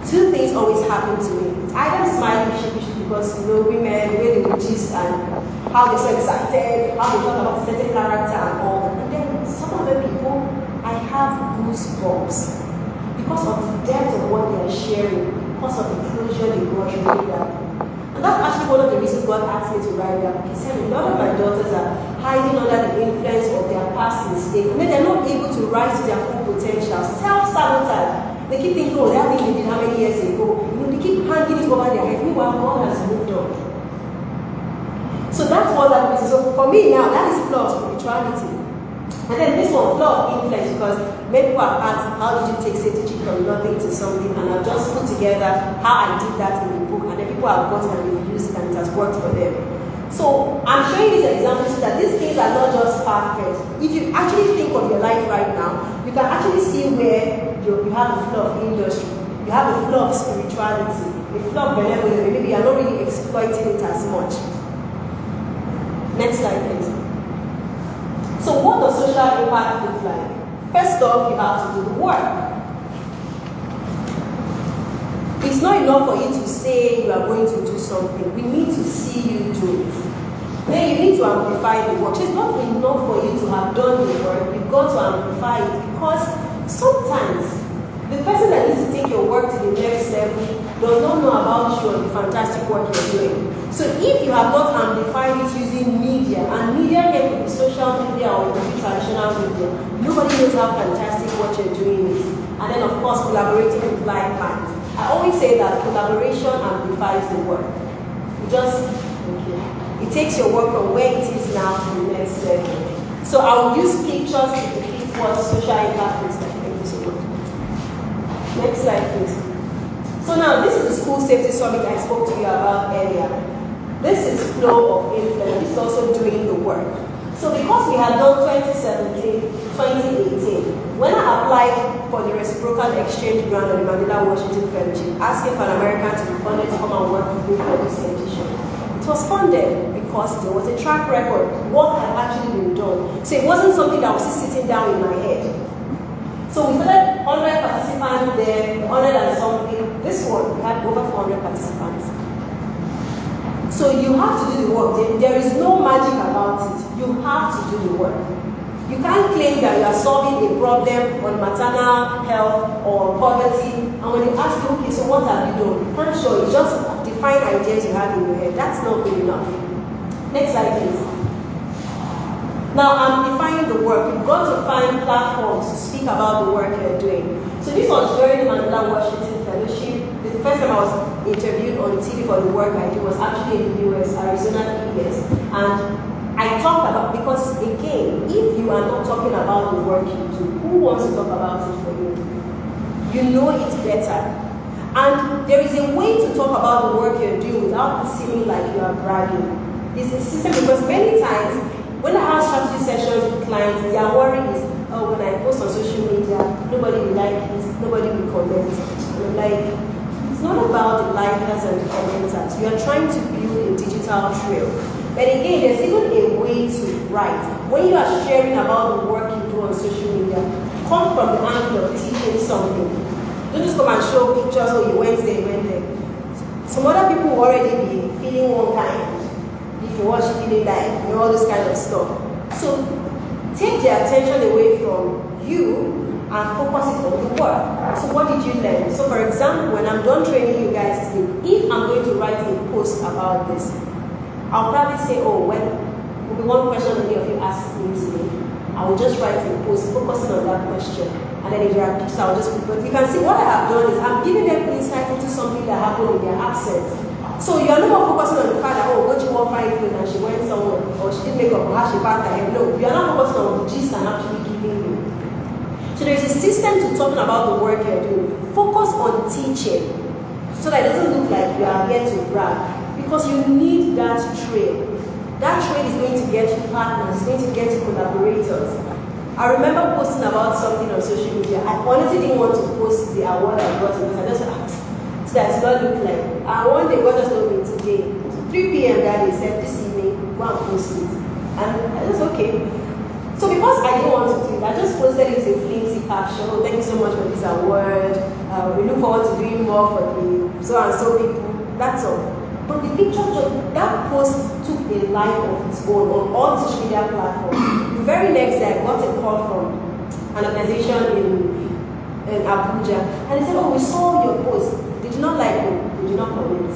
2 things always happen to me. It's either smiling sheepish because women, the way they would gist and how they're so excited, how they talk about a certain character and all that. And then some other people, I have goosebumps because of the depth of what they are sharing, because of the closure they got from reading that book. And that's actually one of the reasons God asked me to write that book. He said, a lot of my daughters are hiding under the influence of their past mistakes. I mean, they're not able to rise to their full potential. Self-sabotage. They keep thinking, oh, that thing they did how many years ago? They keep hanging it looking over their head. Meanwhile, God has moved on. So that's what that means. So for me now, that is flow of spirituality. And then this one, flow of influence, because many people have asked, how did you take safety from nothing to something? And I've just put together how I did that in the book, and then people have gotten and they've used it and it has worked for them. So I'm showing this example so that these things are not just perfect. If you actually think of your life right now, you can actually see where you have a flow of industry, you have a flow of spirituality, a flow of benevolence, maybe you're not really exploiting it as much. Next slide, please. So what does social impact look like? First off, you have to do the work. It's not enough for you to say you are going to do something. We need to see you do it. Then you need to amplify the work. So it's not enough for you to have done the work. You've got to amplify it, because sometimes the person that needs to take your work to the next level does not know about you or the fantastic work you're doing. So if you have not amplified it using media, and media here could be social media or could be traditional media, nobody knows how fantastic what you're doing is. And then of course collaborating with like minds. I always say that collaboration amplifies the work. It takes your work from where it is now to the next level. So I'll use pictures to depict what social impact is like. Thank you so much. Next slide, please. So now this is the school safety summit I spoke to you about earlier. This is flow of influence. This is also doing the work. So because we had done 2017, 2018, when I applied for the reciprocal exchange grant on the Mandela Washington Fellowship, asking for an American to be funded to come and work with me for this edition, it was funded because there was a track record. What had actually been done. So it wasn't something that was just sitting down in my head. So we started 100 participants there, 100 and something. This one, we had over 400 participants. So you have to do the work. There is no magic about it. You have to do the work. You can't claim that you are solving a problem on maternal health or poverty, and when you ask you, okay, so what have you done? You can't show. You just define ideas you have in your head. That's not good enough. Next slide, please. Now I'm defining the work. You've got to find platforms to speak about the work you're doing. So this was during the Mandela Washington Fellowship. The first time I was interviewed on TV for the work I do was actually in the US, Arizona PBS. And I talked about, because again, if you are not talking about the work you do, who wants to talk about it for you? You know it better. And there is a way to talk about the work you're doing without seeming like you are bragging. It's a system, because many times when I have strategy sessions with clients, their worry is, oh, when I post on social media, nobody will like it, nobody will comment. And I'm like, it's not about the likers and the commenters. You are trying to build a digital trail. But again, there's even a way to write. When you are sharing about the work you do on social media, come from the angle of teaching something. Don't just come and show pictures, oh, you went there, you went there. Some other people will already be feeling one kind. If you watch feeling like, you know, all this kind of stuff. So take their attention away from you and focus it on the work. So what did you learn? So for example, when I'm done training you guys today, if I'm going to write a post about this, I'll probably say, oh, well, will be one question many of you asked me today. I will just write a post focusing on that question. And then if there are pictures, I'll just put, but you can see what I have done is I'm giving them insight into something that happened in their absence. So you're not more focusing on the fact that, oh, what you want fine food and she went somewhere, or she didn't make up, or how she backed her head. No, you're not focusing on the gist I'm actually giving you. So there's a system to talking about the work you're doing. Focus on teaching, so that it doesn't look like you are here to brag. Because you need that trade. That trade is going to get you partners, it's going to get you collaborators. I remember posting about something on social media. I honestly didn't want to post the award I got because I just asked. So that's what it looked like. And one day God just told me today, 3 p.m. that day said this evening, go and post it. And I just okay. So because I didn't want to do it, I just posted it with a flimsy caption. Oh, thank you so much for this award. We look forward to doing more for the so and so people. That's all. But the picture, that post took a life of its own on all social media platforms. The very next day, I got a call from an organization in Abuja, and they said, oh, we saw your post. They did not like it, they did not comment.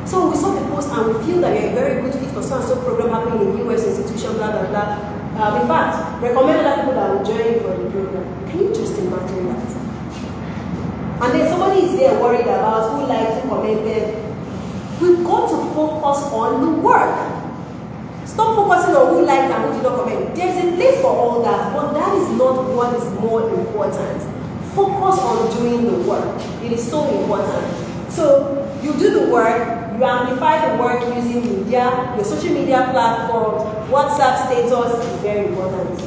So we saw the post and we feel that you're a very good fit for so-and-so program happening in US institution, blah, blah, blah. In fact, recommend other people that will join you for the program. Can you just imagine that? And then somebody is there worried about who likes, who comments, focus on the work. Stop focusing on who liked and who did not comment. There's a place for all that, but that is not what is more important. Focus on doing the work. It is so important. So you do the work, you amplify the work using media, your social media platforms, WhatsApp status is very important.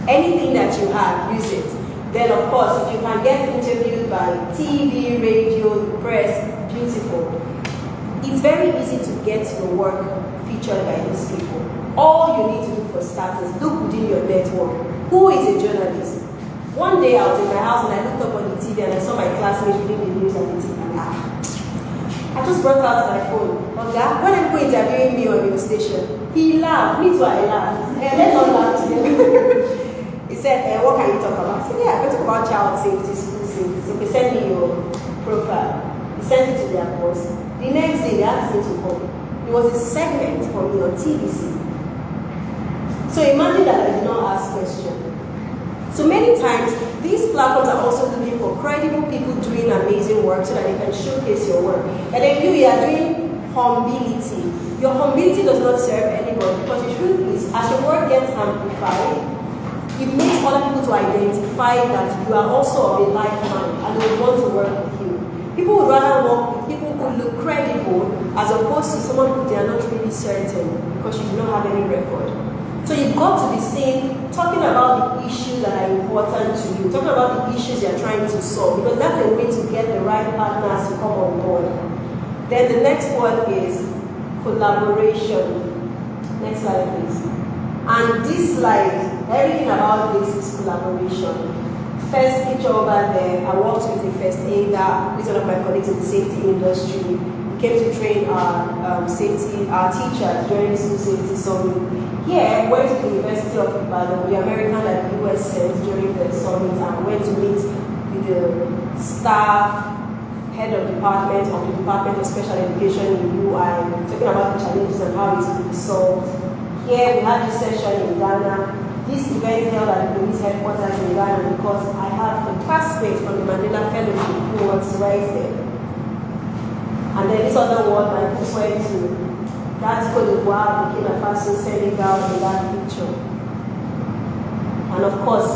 Anything that you have, use it. Then of course, if you can get interviewed by TV, radio, the press, beautiful. It's very easy to get your work featured by these people. All you need to do for starters, look within your network. Who is a journalist? One day I was in my house and I looked up on the TV and I saw my classmates reading the news on the TV. I just brought out my phone. Okay? When I'm interviewing me on your station, he laughed. Me too, I laughed. Let's all laugh together. He said, what can you talk about? I said, yeah, I'm going to talk about child safety, school safety. So he sent me your profile. He sent it to their boss. The next day, they asked me to come. It was a segment for me on TVC. So imagine that I did not ask questions. So many times, these platforms are also looking for credible people doing amazing work so that they can showcase your work. And then you are doing humility. Your humility does not serve anybody because the truth is, as your work gets amplified, it makes other people to identify that you are also of a like mind and they want to work with you. People would rather work with people who look credible as opposed to someone who they are not really certain because you do not have any record. So you've got to be seen talking about the issues that are important to you, talking about the issues you're trying to solve, because that's a way to get the right partners to come on board. Then the next one is collaboration. Next slide, please. And this slide, everything about this is collaboration. First picture over there, I worked with the first aider, with one of my colleagues in the safety industry. We came to train our teachers during the school safety summit. Here, I went to the University of Ibadan, the American and the US sent during the summit, and went to meet with the staff, head of the Department of Special Education in UI, talking about the challenges and how it will be solved. Here, we had this session in Ghana. This event held at the police headquarters in Ghana because I have a classmate from the Mandela Fellowship who was right there. And then this other one, my books went to. That's Cote d'Ivoire, Burkina Faso, Senegal in that picture. And of course,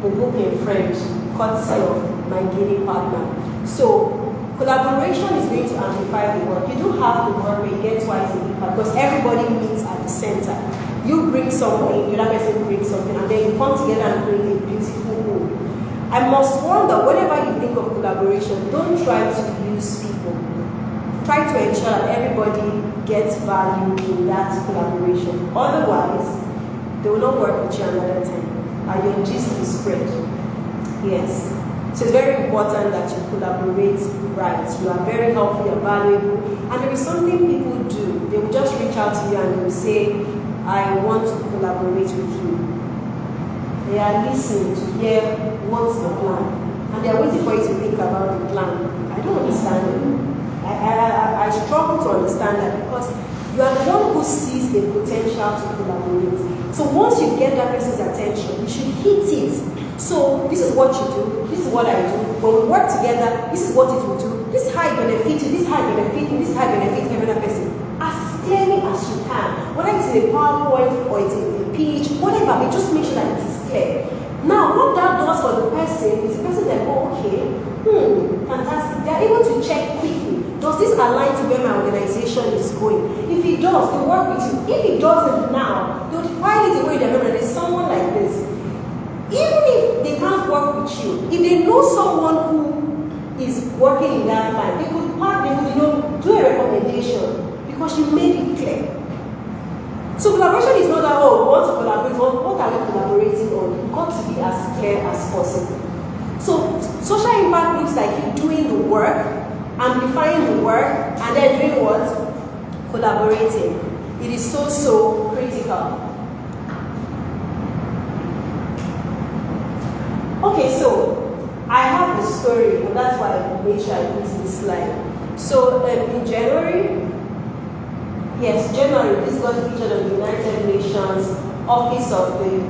the book in French, courtesy of my Guinea partner. So, collaboration is going to amplify the work. You do have to work, but you get twice a week because everybody meets at the center. You bring something, the other person brings something, and then you come together and create a beautiful whole. I must warn that whenever you think of collaboration, don't try to use people. Try to ensure that everybody gets value in that collaboration. Otherwise, they will not work with you another time. And your gist will spread. Yes. So it's very important that you collaborate right. You are very helpful, you are valuable. And there is something people do. They will just reach out to you and they will say, I want to collaborate with you. They are listening to hear what's the plan. And they are waiting for you to think about the plan. I don't understand it. I struggle to understand that because you are the one who sees the potential to collaborate. So once you get that person's attention, you should hit it. So this is what you do, this is what I do. When we work together, this is what it will do. This is how it benefits you, this is how it benefits you, this is how it benefits every other person. As clearly as you can. Whether it's in a PowerPoint or it's in a pitch, whatever, but just make sure that it is clear. Now, what that does for the person is the person that go, okay, fantastic. They are able to check quickly. Does this align to where my organization is going? If it does, they work with you. If it doesn't now, they would file it away in their memory. There's someone like this. Even if they can't work with you, if they know someone who is working in that line, they could do a recommendation because you made it clear. So collaboration is not that, we want to collaborate. What are we collaborating on? You've got to be as clear as possible. So social impact looks like you doing the work, amplifying the work, and then doing what? Collaborating. It is so critical. Okay, so I have a story, and that's why I made sure I put this slide. So in January, this got featured on the United Nations Office of the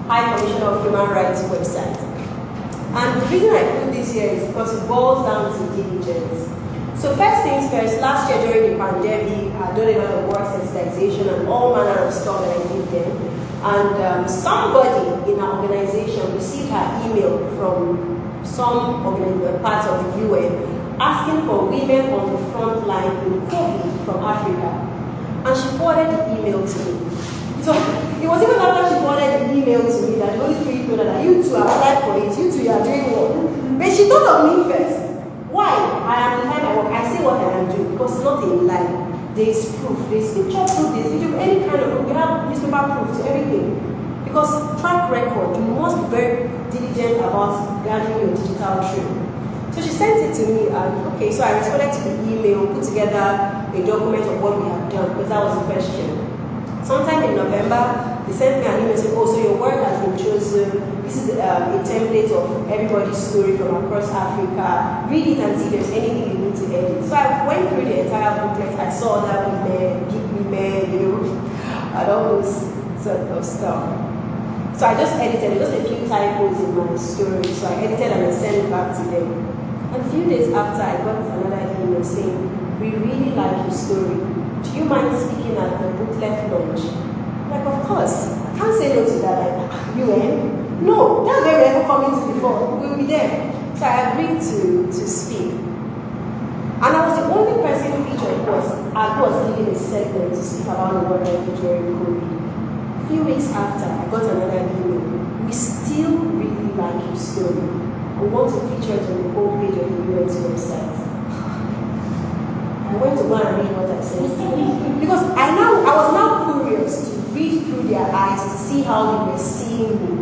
High Commissioner of Human Rights website. And the reason I put this here is because it boils down to diligence. So first things first, last year during the pandemic, I done a lot of work sensitization and all manner of stuff that I did then. And somebody in our organization received her email from some part of the UN asking for women on the front line in COVID from Africa. And she forwarded the email to me. So it was even after she forwarded the email to me that the Holy Spirit told her that you two have applied for it, you two you are doing what? But she thought of me first. Why? I am behind my work. I say what I am doing because it's not a lie. There is proof. There is picture proof. There is video. Any kind of proof. We have newspaper proof to everything. Because track record, you must be very diligent about gathering your digital trail. So she sent it to me, and okay, so I responded to the email, put together a document of what we have done because that was the question. Sometime in November, they sent me an email saying, oh, so your work has been chosen. This is a template of everybody's story from across Africa. Read it and see if there's anything you need to edit. So I went through the entire booklet. I saw that women, big women, and all those sort of stuff. So I just edited just a few typos in my story. So I edited and I sent it back to them. And a few days after, I got another email saying, we really like your story. Do you mind speaking at the booklet launch? Like, of course. I can't say no to that. Like, UN? No, that's where we ever come into before. We will be there. So I agreed to speak. And I was the only person featured who was leading a segment to speak about the work I did during COVID. A few weeks after, I got another email. We still really like your story. We want to feature it on the homepage of the UN's website. I went to go and read what I said. Because I was now curious to read through their eyes to see how they were seeing me.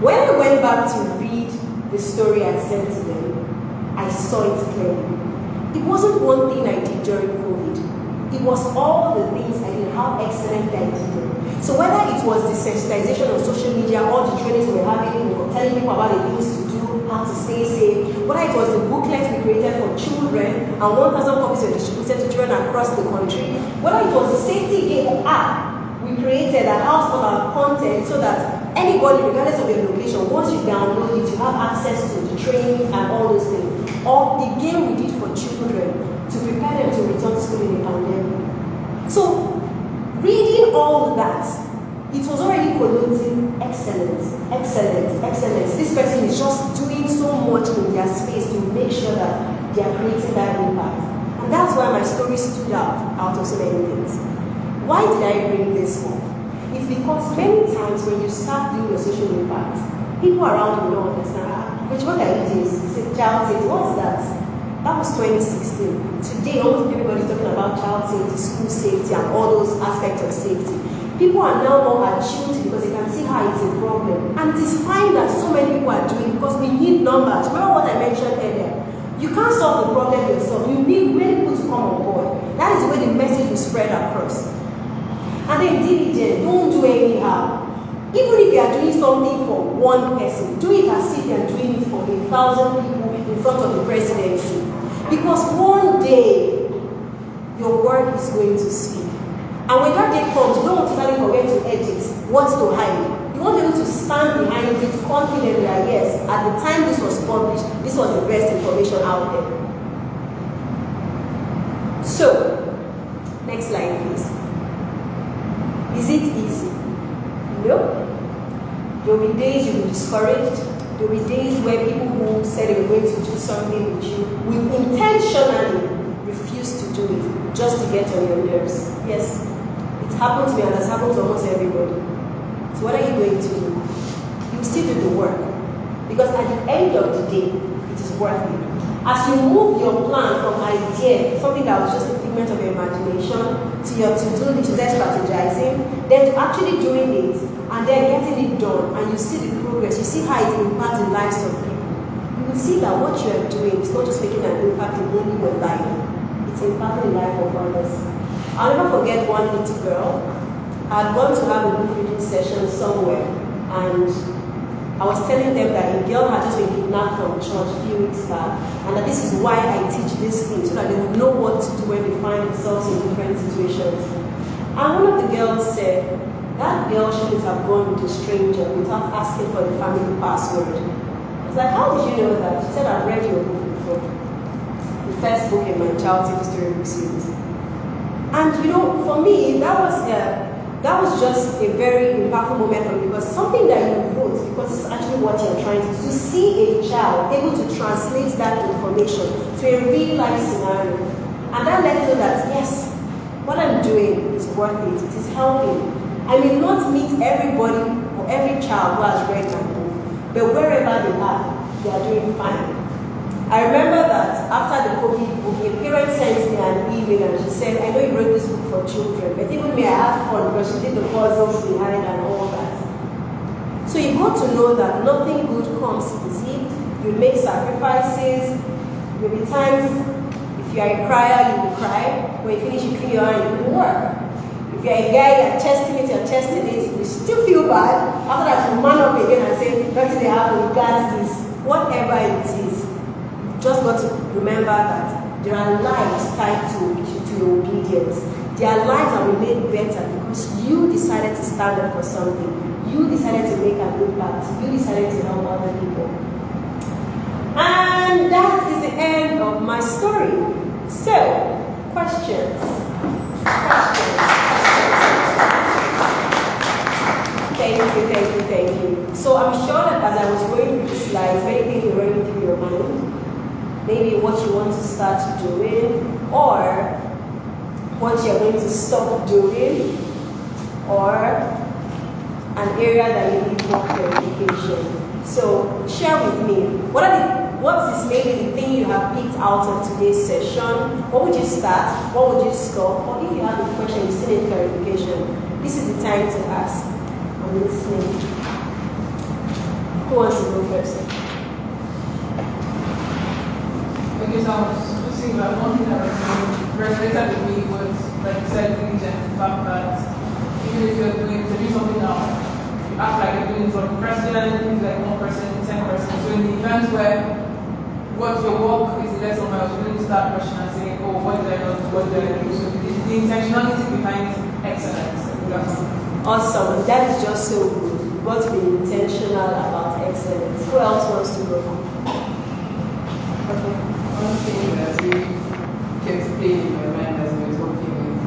When I went back to read the story I sent to them, I saw it clearly. It wasn't one thing I did during COVID. It was all the things I did, how excellent I did them. So whether it was the sensitization on social media, all the trainings we were having, telling people about the things to do, how to stay safe, whether it was the booklets we created for children and 1,000 copies were distributed to children across the country, whether it was the safety game app we created that housed all our content so that anybody, regardless of your location, once you download it, you have access to the trainings and all those things. Or the game we did for children to prepare them to return to school in the pandemic. So, reading all that, it was already connoting excellence. This person is just doing so much in their space to make sure that they are creating that impact. And that's why my story stood out of so many things. Why did I bring this up? It's because many times when you start doing your social impact, people around you don't understand, which what I did is child safety. What's that? That was 2016. Today, almost everybody's talking about child safety, school safety, and all those aspects of safety. People are now more attuned because they can see how it's a problem. And it is fine that so many people are doing because we need numbers. Remember what I mentioned earlier? You can't solve the problem yourself. You need many people to come on board. That is the way the message will spread across. And then diligent, don't do anyhow. Even if you are doing something for one person, do it as if you are doing it for 1,000 people in front of the presidency. Because one day, your word is going to speak. And when that day comes, you don't want to suddenly forget to edit, what to hide. You want to be able to stand behind it confidently that yes, at the time this was published, this was the best information out there. So, next slide please. Is it easy? No. There will be days you will be discouraged. There will be days where people who said they were going to do something with you will intentionally refuse to do it just to get on your nerves. Yes, it happened to me and it's happened to almost everybody. So what are you going to do? You will still do the work. Because at the end of the day, it is worth it. As you move your plan from idea, something that was just a figment of your imagination, to your to-do list, to strategizing, then to actually doing it, and then getting it done, and you see the progress, you see how it impacts the lives of people. You will see that what you are doing is not just making an impact in only your life, it's impacting the life of others. I'll never forget one little girl. I had gone to have a book reading session somewhere, and I was telling them that a girl had just been kidnapped from church a few weeks back, and that this is why I teach this thing, so that they would know what to do when they find themselves in different situations. And one of the girls said, that girl shouldn't have gone with a stranger without asking for the family password. I was like, how did you know that? She said, I've read your book before. The first book in my child's history book series. And for me, that was just a very impactful moment for me, because something that you wrote, because it's actually what you're trying to see a child able to translate that information to a real life scenario. And that let me know that yes, what I'm doing is worth it. It is helping. I may not meet everybody or every child who has read my book, but wherever they are doing fine. I remember that after the COVID book, a parent sent me an email and she said, I know you wrote this book for children, but even me, I had fun because she did the puzzles behind and all that. So you got to know that nothing good comes easy. You make sacrifices. There will be times, if you are a crier, you will cry. When you finish, you clean your eye, you will work. If you are a guy, you're chesting it, you still feel bad. After that, you man up again and say, nothing they have, we got this. Whatever it is. Just got to remember that there are lives tied to your obedience. There are lives that will be made better because you decided to stand up for something. You decided to make an impact. You decided to help other people. And that is the end of my story. So, questions? Thank you. So I'm sure that as I was going through the slides, many things were running through your mind. Maybe what you want to start doing, or what you're going to stop doing, or an area that you need more clarification. So share with me, what is maybe the thing you have picked out of today's session? What would you start? What would you stop? Or if you have a question, you still need clarification, this is the time to ask. I'm listening. Who wants to go first? Because I was just saying that one thing that resonated with me was, like you said, the fact that even if you're doing something now, you act like you're doing it for the president, it's like 1%, 10%. So in the events where what your work is less or more, you really start questioning and saying, oh, what did I not do, what did I do? So the intentionality behind excellence. Awesome, that is just so good. You've got to be intentional about excellence. Who else wants to go? Okay. One thing that really kept playing in my mind as we were talking is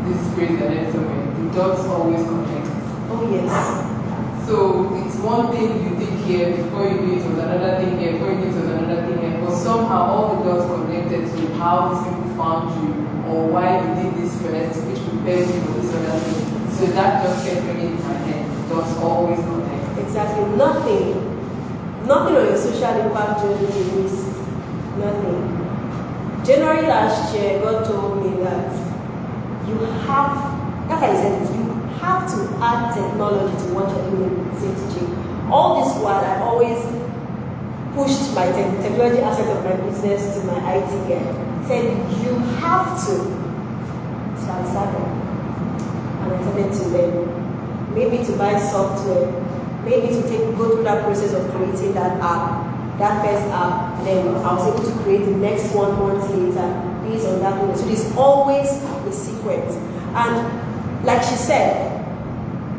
this phrase that I somewhere, the dots always connect. Oh yes. So it's one thing you did here, before you knew it was another thing here, before you knew it was another thing here, but somehow all the dots connected to how these people found you, or why you did this first, which prepared you for this other thing. So that just kept ringing in my head. Dots always connect. Exactly. Nothing on your social impact journey is nothing. January last year, God told me that you have, that's why I said it, you have to add technology to what you're doing in CTG. All this while, I always pushed my technology aspect of my business to my IT guy. Said, you have to. So I started. And I started to learn. Maybe to buy software, maybe to go through that process of creating that app. That first app, then I was able to create the next one months later based on that one. So there's always a sequence. And like she said,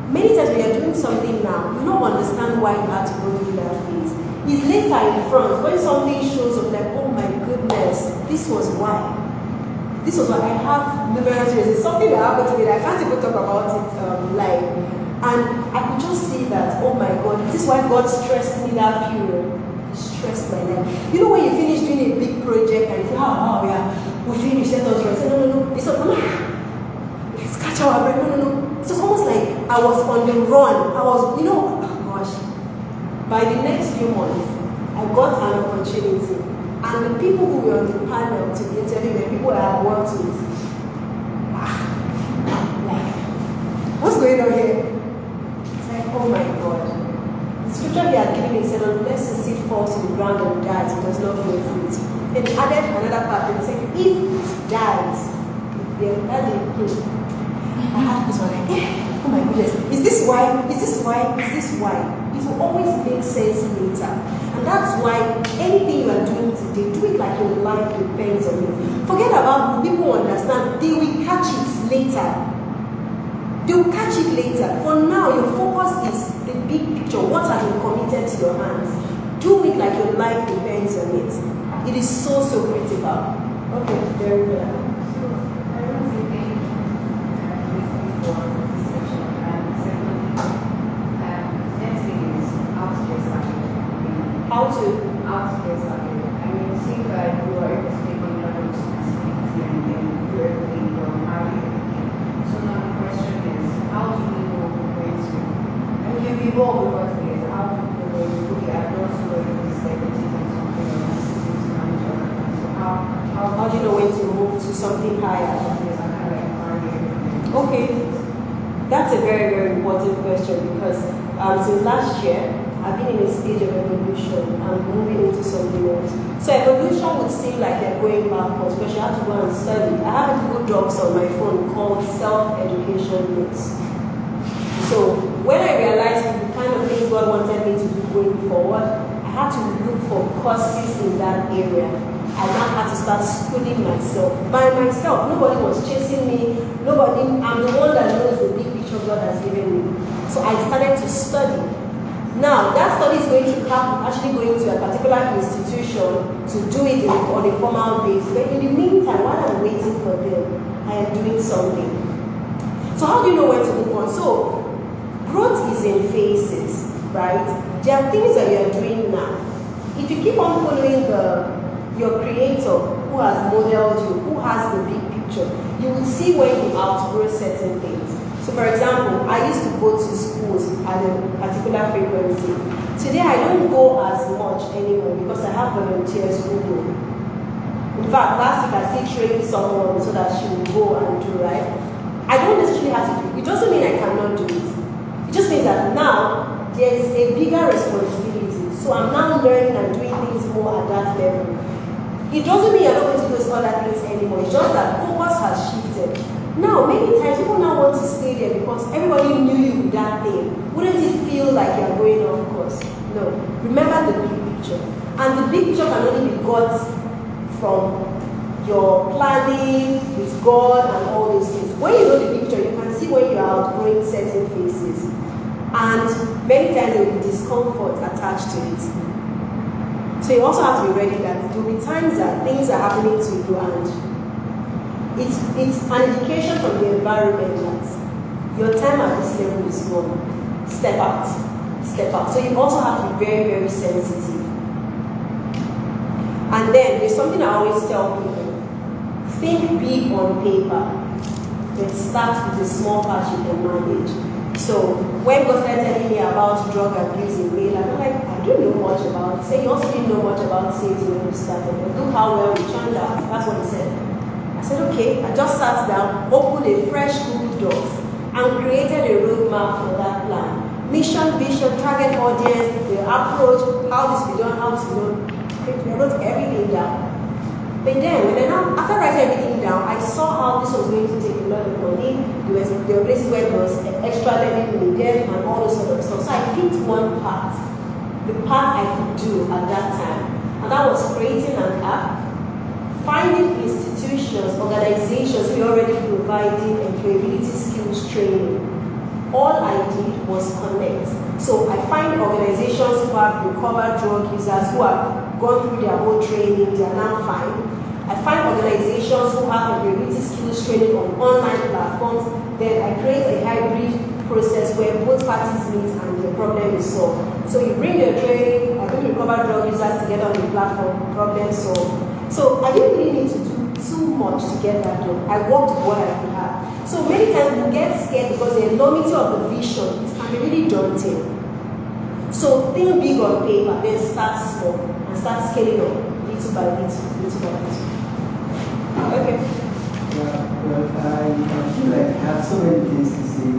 many times when you're doing something now, you don't understand why you have to go through that phase. It's later in front, when something shows up like, oh my goodness, this was why. This was why I have numerous reasons. Something that happened to me that I can't even talk about it live. And I could just see that, oh my God, this is why God stressed me that period. Stress my life. You know when you finish doing a big project and you feel, oh yeah, we finished, let us rest. No. It's not, let's catch our breath. No. It was almost like I was on the run. I was, oh gosh. By the next few months, I got an opportunity. And the people who were on the panel to be interviewed were people I have worked with. Like, what's going on here? It's like, oh my God. The scripture he had given me said, unless the seed falls to the ground and dies, it does not bear fruit. Then he added another part and said, if it dies, I have this one like, oh my goodness, is this why? It will always make sense later. And that's why anything you are doing today, do it like your life depends on it. Forget about who people understand, they will catch it later. They will catch it later. For now, your focus is the big picture, what has been committed to your hands. Do it like your life depends on it. It is so critical. How do you know when to move to something higher? Okay, that's a very, very important question because since last year, I've been in a stage of evolution and moving into something else. So evolution would seem like you're going backwards, but you have to go and study. I have a Google Docs on my phone called Self-Education Notes. So when I realized the kind of things God wanted me to do going forward, I had to look for courses in that area. I now had to start schooling myself. By myself, nobody was chasing me. I'm the one that knows the big picture God has given me. So I started to study. Now, that study is going to come actually going to a particular institution to do it on a formal basis. But in the meantime, while I'm waiting for them, I am doing something. So how do you know when to move on? So growth is in phases, right? There are things that you are doing now. If you keep on following your creator who has modeled you, who has the big picture, you will see when you outgrow certain things. So for example, I used to go to schools at a particular frequency. Today I don't go as much anymore because I have volunteers who go. In fact, last week I still trained someone so that she will go and do, right? I don't necessarily have to do it. It doesn't mean I cannot do it. It just means that now there's a bigger responsibility. So I'm now learning and doing things more at that level. It doesn't mean I'm not going to do those other things anymore. It's just that focus has shifted. Now, many times people now want to stay there because everybody knew you with that thing. Wouldn't it feel like you're going off course? No. Remember the big picture. And the big picture can only be got from your planning with God and all those things. When you know the picture, you can see when you are outgrowing certain phases. And many times there will be discomfort attached to it. So you also have to be ready that there will be times that things are happening to you and it's an indication from the environment that your time at this level is gone. Step out. Step out. So you also have to be very, very sensitive. And then there's something I always tell people. Think big on paper. But start with the small part you can manage. So when God started telling me about drug abuse in Mail, I'm like, I don't know much about it. Say you also didn't know much about safety when you started. But look how well you turned out. That's what he said. I said, okay, I just sat down, opened a fresh Google Docs, and created a roadmap for that plan. Mission, vision, target audience, the approach, how this be done, how this be done. I wrote everything down. But then, after writing everything down, I saw how this was going to take a lot of money. There were places where there was extra learning needed and all this sort of stuff. So I picked one part, the part I could do at that time. And that was creating an app, finding institutions, organizations who are already providing employability skills training. All I did was connect. So I find organizations who have recovered drug users who have gone through their whole training, they are now fine. I find organizations who have employability skills training on online platforms. Then I create a hybrid process where both parties meet and the problem is solved. So you bring your training, I bring recovered drug users together on the platform, problem solved. So I didn't really need to do too much to get that done. I worked with what I could have. So many times we get scared because the enormity of the vision, it can be really daunting. So think big on paper, then start small and start scaling up little by little by little. Okay. Well, I feel like I have so many things to say.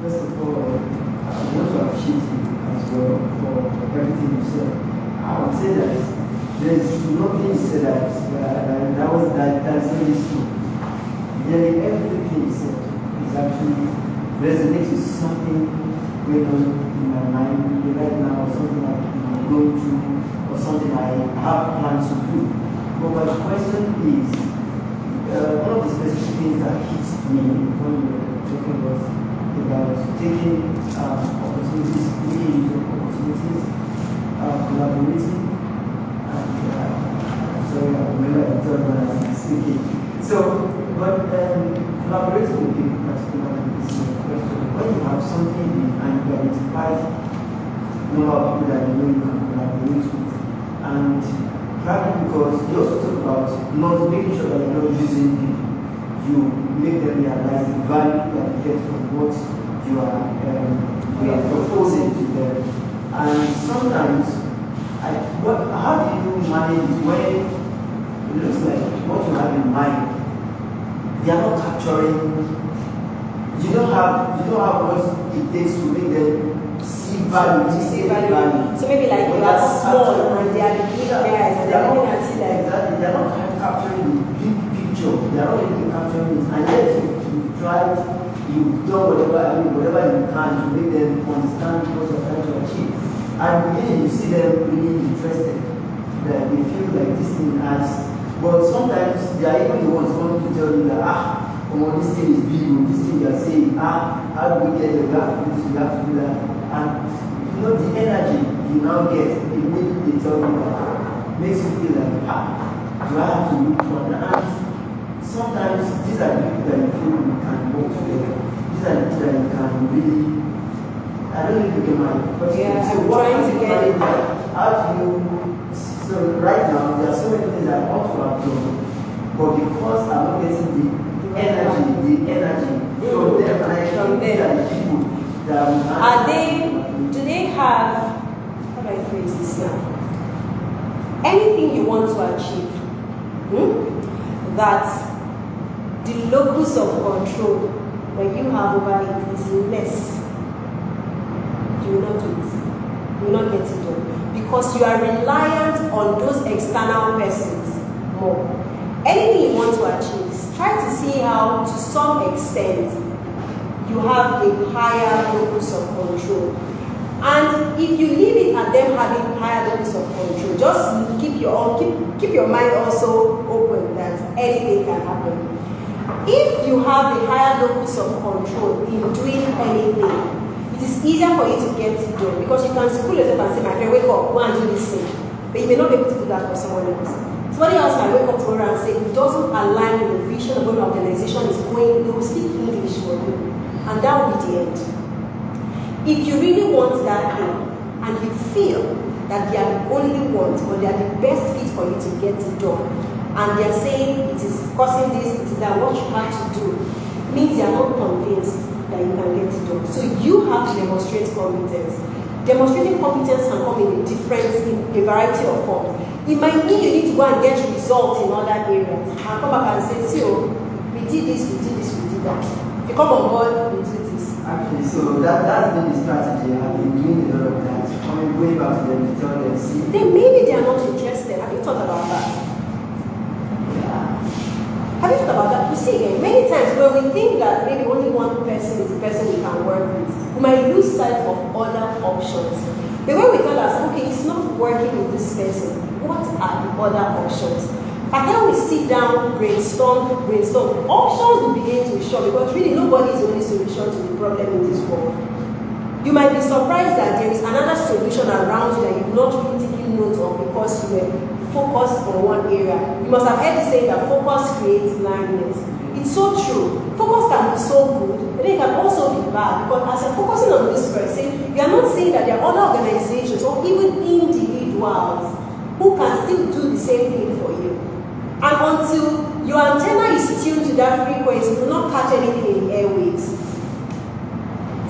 First of all, I want to appreciate you as well for everything you said. I would say that there's nothing you said that's really true. Nearly everything you said is actually resonates with something going on in my mind right now, or something I'm going through, or something I have plans to do. But my question is, one of the specific things that hits me when you were talking about taking opportunities, creating opportunities, collaborating, and sorry, I remember the third one as I'm speaking. So, but collaborating with people particularly is a question. When you have something and you identify the number of people that you know you can collaborate with, and partly because you also talk about not making sure that you're not using people, you make them realize the value that you get from what you are proposing to them. And sometimes how do you manage it when it looks like what you have in mind, they are not capturing, you don't have what it takes to make them see value, So maybe like you are small and they are the big guys and they're looking at it like... Exactly, they are not capturing the big picture, they are not really capturing it, and yet you've tried, you've done whatever you can to make them understand what you're trying to achieve. And beginning you see them really interested, that they feel like this thing has, but sometimes they are even the ones coming to tell you that, this thing is big, this thing you are saying, how do we get there, we have to do this, we have to do that. And the energy you now get immediately they tell you that makes you feel like, do I have to look for that? And sometimes these are the people that you feel we can work together. These are the people that you can really, I don't know if you get my question. Yeah, so I'm what trying to get it. How do you, so right now there are so many things I want to have done, but because I'm not getting the energy from them, and I feel these are the people that do they have, how do I phrase this now? Anything you want to achieve, that the locus of control that you have over it is less, you will not do it. You will not get it done. Because you are reliant on those external persons more. Anything you want to achieve, try to see how, to some extent, you have a higher locus of control. And if you leave it at them having higher locus of control, just keep your mind also open that anything can happen. If you have a higher locus of control in doing anything, it is easier for you to get it done because you can school yourself and say, my friend, wake up, go and do this thing. But you may not be able to do that for someone else. Somebody else might wake up tomorrow and say, it doesn't align with the vision of what the organization is going, they will speak English for you. And that will be the end. If you really want that thing, and you feel that they are the only ones, or they are the best fit for you to get it done, and they are saying it is causing this, it is that what you have to do, means they are not convinced that you can get it done. So you have to demonstrate competence. Demonstrating competence can come in a variety of forms. It might mean you need to go and get results in other areas and come back and say, see, we did this, we did that. If you come on board, we do this. Actually, so that's been the strategy. I've been doing a lot of that. Coming way back to them to tell them, see. Then maybe they are not interested. Have you thought about that? Yeah. Have you thought about that? You see, many times when we think that maybe only one person is the person we can work with, we might lose sight of other options. But when we tell ourselves, okay, it's not working with this person, what are the other options? By the time we sit down, brainstorm, options will begin to be shown because really nobody is the only solution to the problem in this world. You might be surprised that there is another solution around you that you've not really taken note of because you were focused on one area. You must have heard the saying that focus creates blindness. It's so true. Focus can be so good, but it can also be bad because as you're focusing on this person, you are not saying that there are other organizations or even individuals who can still do the same thing for you. And until your antenna is tuned to that frequency, you will not catch anything in the airwaves.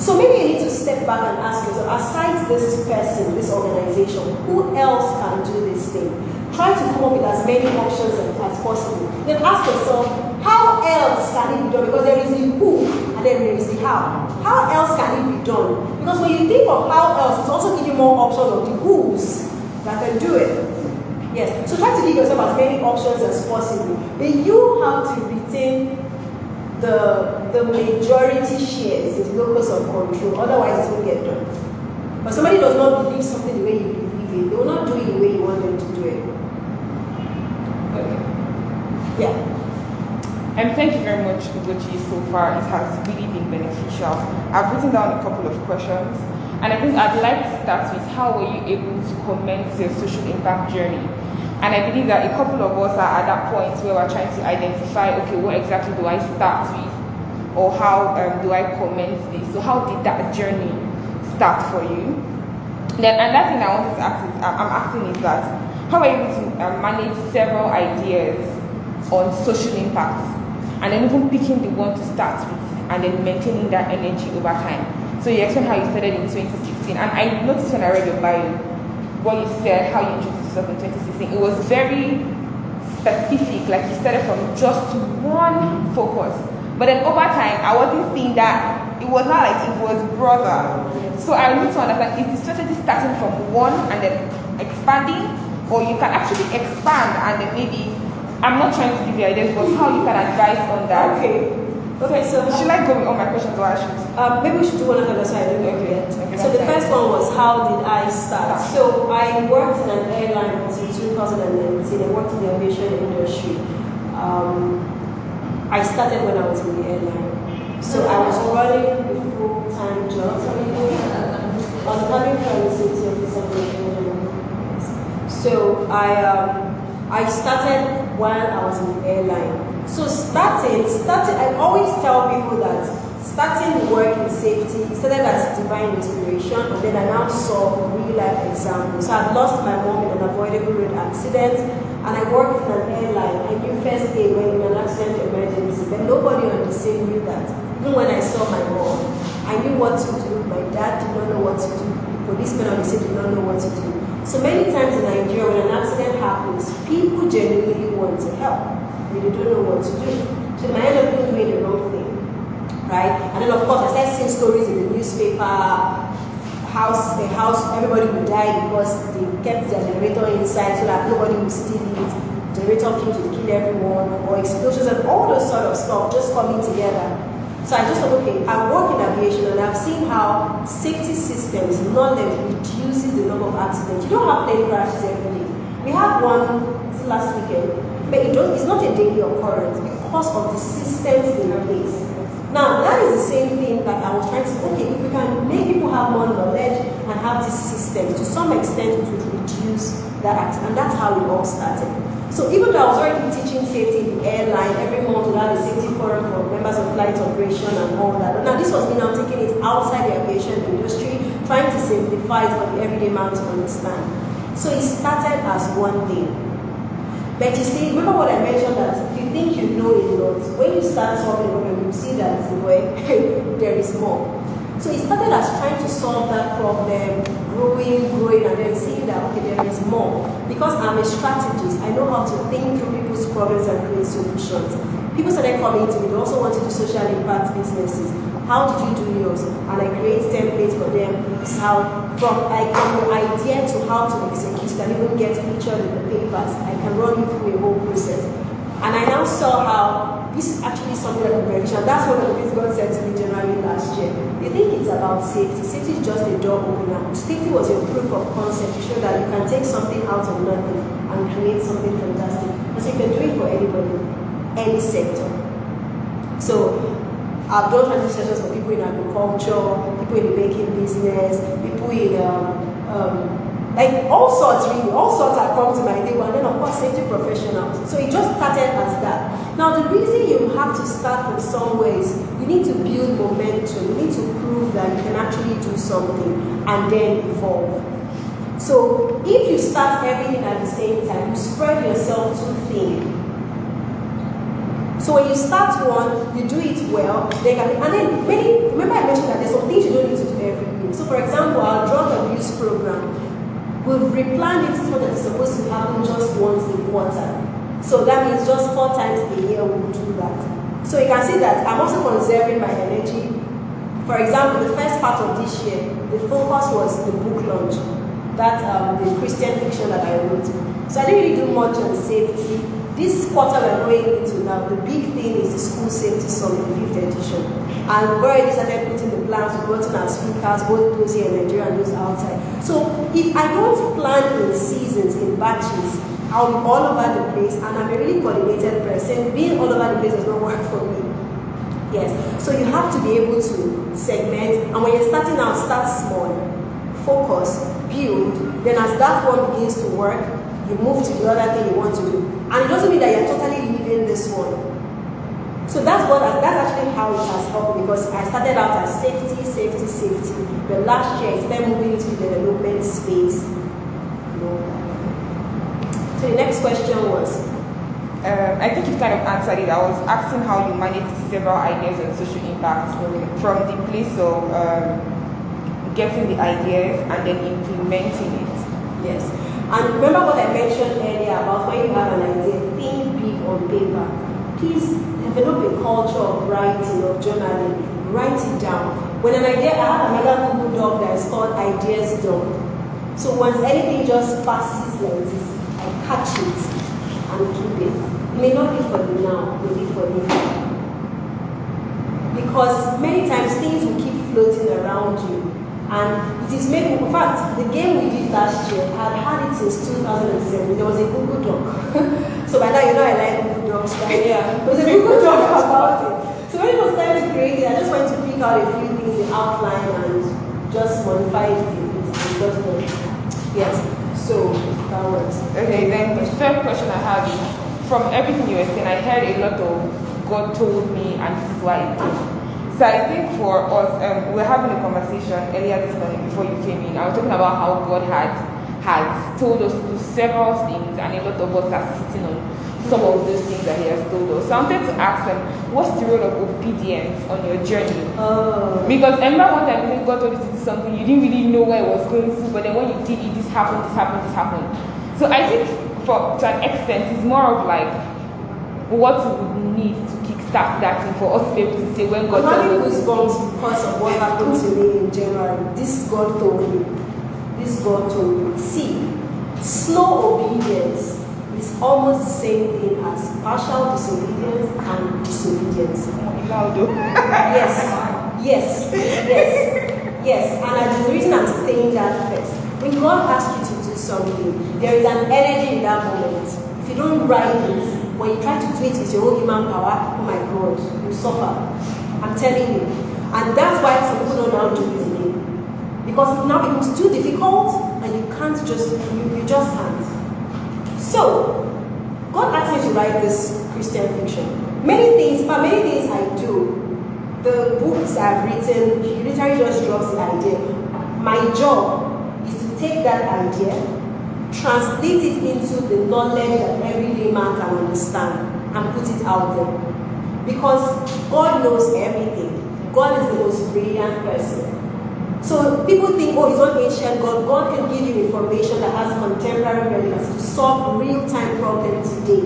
So maybe you need to step back and ask yourself, aside this person, this organization, who else can do this thing? Try to come up with as many options as possible. Then ask yourself, how else can it be done? Because there is the who and then there is the how. How else can it be done? Because when you think of how else, it's also giving more options of the who's that can do it. Yes, so try to give yourself as many options as possible. But you have to retain the majority shares in the locus of control, otherwise it won't get done. But somebody does not believe something the way you believe it, they will not do it the way you want them to do it. Okay. Yeah. And thank you very much, Ugochi, so far. It has really been beneficial. I've written down a couple of questions, and I think I'd like to start with how were you able to commence your social impact journey? And I believe that a couple of us are at that point where we're trying to identify, okay, what exactly do I start with? Or how do I commence this? So how did that journey start for you? Then another thing I wanted to ask is, I'm asking is that, how are you able to manage several ideas on social impact? And then even picking the one to start with and then maintaining that energy over time. So you explained how you started in 2016. And I noticed when I read your bio, what you said, how you introduced yourself in 2016, it was very specific, like you started from just one focus. But then over time, I wasn't seeing that it was not like it was broader. So I need to understand, is the strategy starting from one and then expanding, or you can actually expand and then maybe, I'm not trying to give you ideas, but how you can advise on that. Okay, so should I go with all my questions or I should? Maybe we should do one of the so I don't forget. Okay, so the first one was, how did I start? So I worked in an airline until 2019. I worked in the aviation industry. I started when I was in the airline. So I was running a full-time job. I was having safety officer. So I started while I was in the airline. So starting, I always tell people that starting work in safety started as divine inspiration, and then I now saw real life examples. So I lost my mom in an avoidable road accident, and I worked in an airline. I knew first aid when in an accident or emergency, but nobody on the scene knew that. Even when I saw my mom, I knew what to do. My dad did not know what to do. Policemen on the scene did not know what to do. So many times in Nigeria, when an accident happens, people genuinely want to help, but they don't know what to do. So they end up doing the wrong thing, right? And then of course, I started seeing stories in the newspaper, a house, everybody would die because they kept their generator inside so that nobody would steal it. Generator came to kill everyone, or explosions and all those sort of stuff just coming together. So I just thought, okay, I work in aviation and I've seen how safety systems, knowledge reduces the number of accidents. You don't have plane crashes every day. We had one last weekend, but it's not a daily occurrence because of the systems in place. Now, that is the same thing that I was trying to say, okay, if we can make people have more knowledge and have these systems, to some extent it would reduce that accident, and that's how it all started. So even though I was already teaching safety in the airline, every month we had a safety forum for members of flight operation and all that. Now this was me now taking it outside the aviation industry, trying to simplify it for the everyday man to understand. So it started as one thing. But you see, remember what I mentioned, that if you think you know a lot, when you start solving a problem, you see that there is more. So it started as trying to solve that problem, growing, and then seeing that, okay, there is more. Because I'm a strategist, I know how to think through people's problems and create solutions. People started coming to me, they also want to do social impact businesses. How did you do yours? And I create templates for them. This is how, from your idea to how to execute it and even get featured in the papers, I can run you through a whole process. And I now saw how this is actually something like prevention. That's one of the things God said to me January last year. You think it's about safety. Safety is just a door opener. Safety was your proof of concept to show that you can take something out of nothing and create something fantastic. Because you can do it for anybody, any sector. So I've done training sessions for people in agriculture, people in the baking business, people in like all sorts have come to my table, and then of course safety professionals. So it just started as that. Now the reason you have to start from somewhere is you need to build momentum, you need to prove that you can actually do something and then evolve. So if you start everything at the same time, you spread yourself too thin. So when you start one, you do it well, and then remember I mentioned that there's some things you don't need to do every day. So for example, our drug abuse program, we've replanned it so that it's supposed to happen just once a quarter. So that means just 4 times a year we'll do that. So you can see that I'm also conserving my energy. For example, the first part of this year, the focus was the book launch, the Christian fiction that I wrote. So I didn't really do much on safety. This quarter we're going into now, the big thing is the School Safety Summit, the 5th edition. And we've already started putting the plans, we've gotten our speakers, both those here in Nigeria and those outside. So if I don't plan in seasons, in batches, I'll be all over the place, and I'm a really coordinated person. Being all over the place does not work for me. Yes. So you have to be able to segment, and when you're starting out, start small, focus, build, then as that one begins to work, you move to the other thing you want to do. And it doesn't mean that you're totally leaving this one. So that's actually how it has helped, because I started out as safety. The last year, it's then moving into the development space. So the next question was? I think you kind of answered it. I was asking how you manage several ideas on social impact from the place of getting the ideas and then implementing it. Yes. And remember what I mentioned earlier about when you have an idea, think big on paper. Please develop a culture of writing, of journaling. Write it down. When an idea, I have another Google Doc that is called Ideas Doc. So once anything just passes like this, I catch it and keep it. It may not be for you now, maybe for you. Because many times things will keep floating around you. And it is made, in fact, the game we did last year, I had it since 2007. There was a Google Doc. So by now, you know I like Google Docs, right? Yeah. There was a Google Doc about it. So when it was time to create it, I just went to pick out a few things, the outline, and just modify it a bit and just go. Yes. So that works. Okay, then the third question I have is, from everything you were saying, I heard a lot of God told me and this is why it came. So I think for us, we were having a conversation earlier this morning before you came in. I was talking about how God has told us to do several things, and a lot of us are sitting on some of those things that He has told us. So I wanted to ask them, what's the role of obedience on your journey? Because remember one time when God told you to do something, you didn't really know where it was going to, but then when you did it, this happened, this happened, this happened. So I think to an extent, it's more of like what we would need to kickstart that thing for us to be able to say when God told us because of what happened to me in January. This God told me. This God told me. See, slow obedience is almost the same thing as partial disobedience and disobedience. Yes. And the reason I'm saying that first, when God asks you to do something, there is an energy in that moment. If you don't write it, when you try to do it with your own human power, oh my God, you suffer. I'm telling you. And that's why some people don't now do it again. Because it now becomes too difficult and you can't just, you just can't. So, God asked me to write this Christian fiction. Many things I do, the books I've written, he literally just drops the idea. My job is to take that idea, translate it into the knowledge that every layman can understand and put it out there. Because God knows everything. God is the most brilliant person. So people think, oh, he's not ancient God. God can give you information that has contemporary relevance to solve real-time problems today.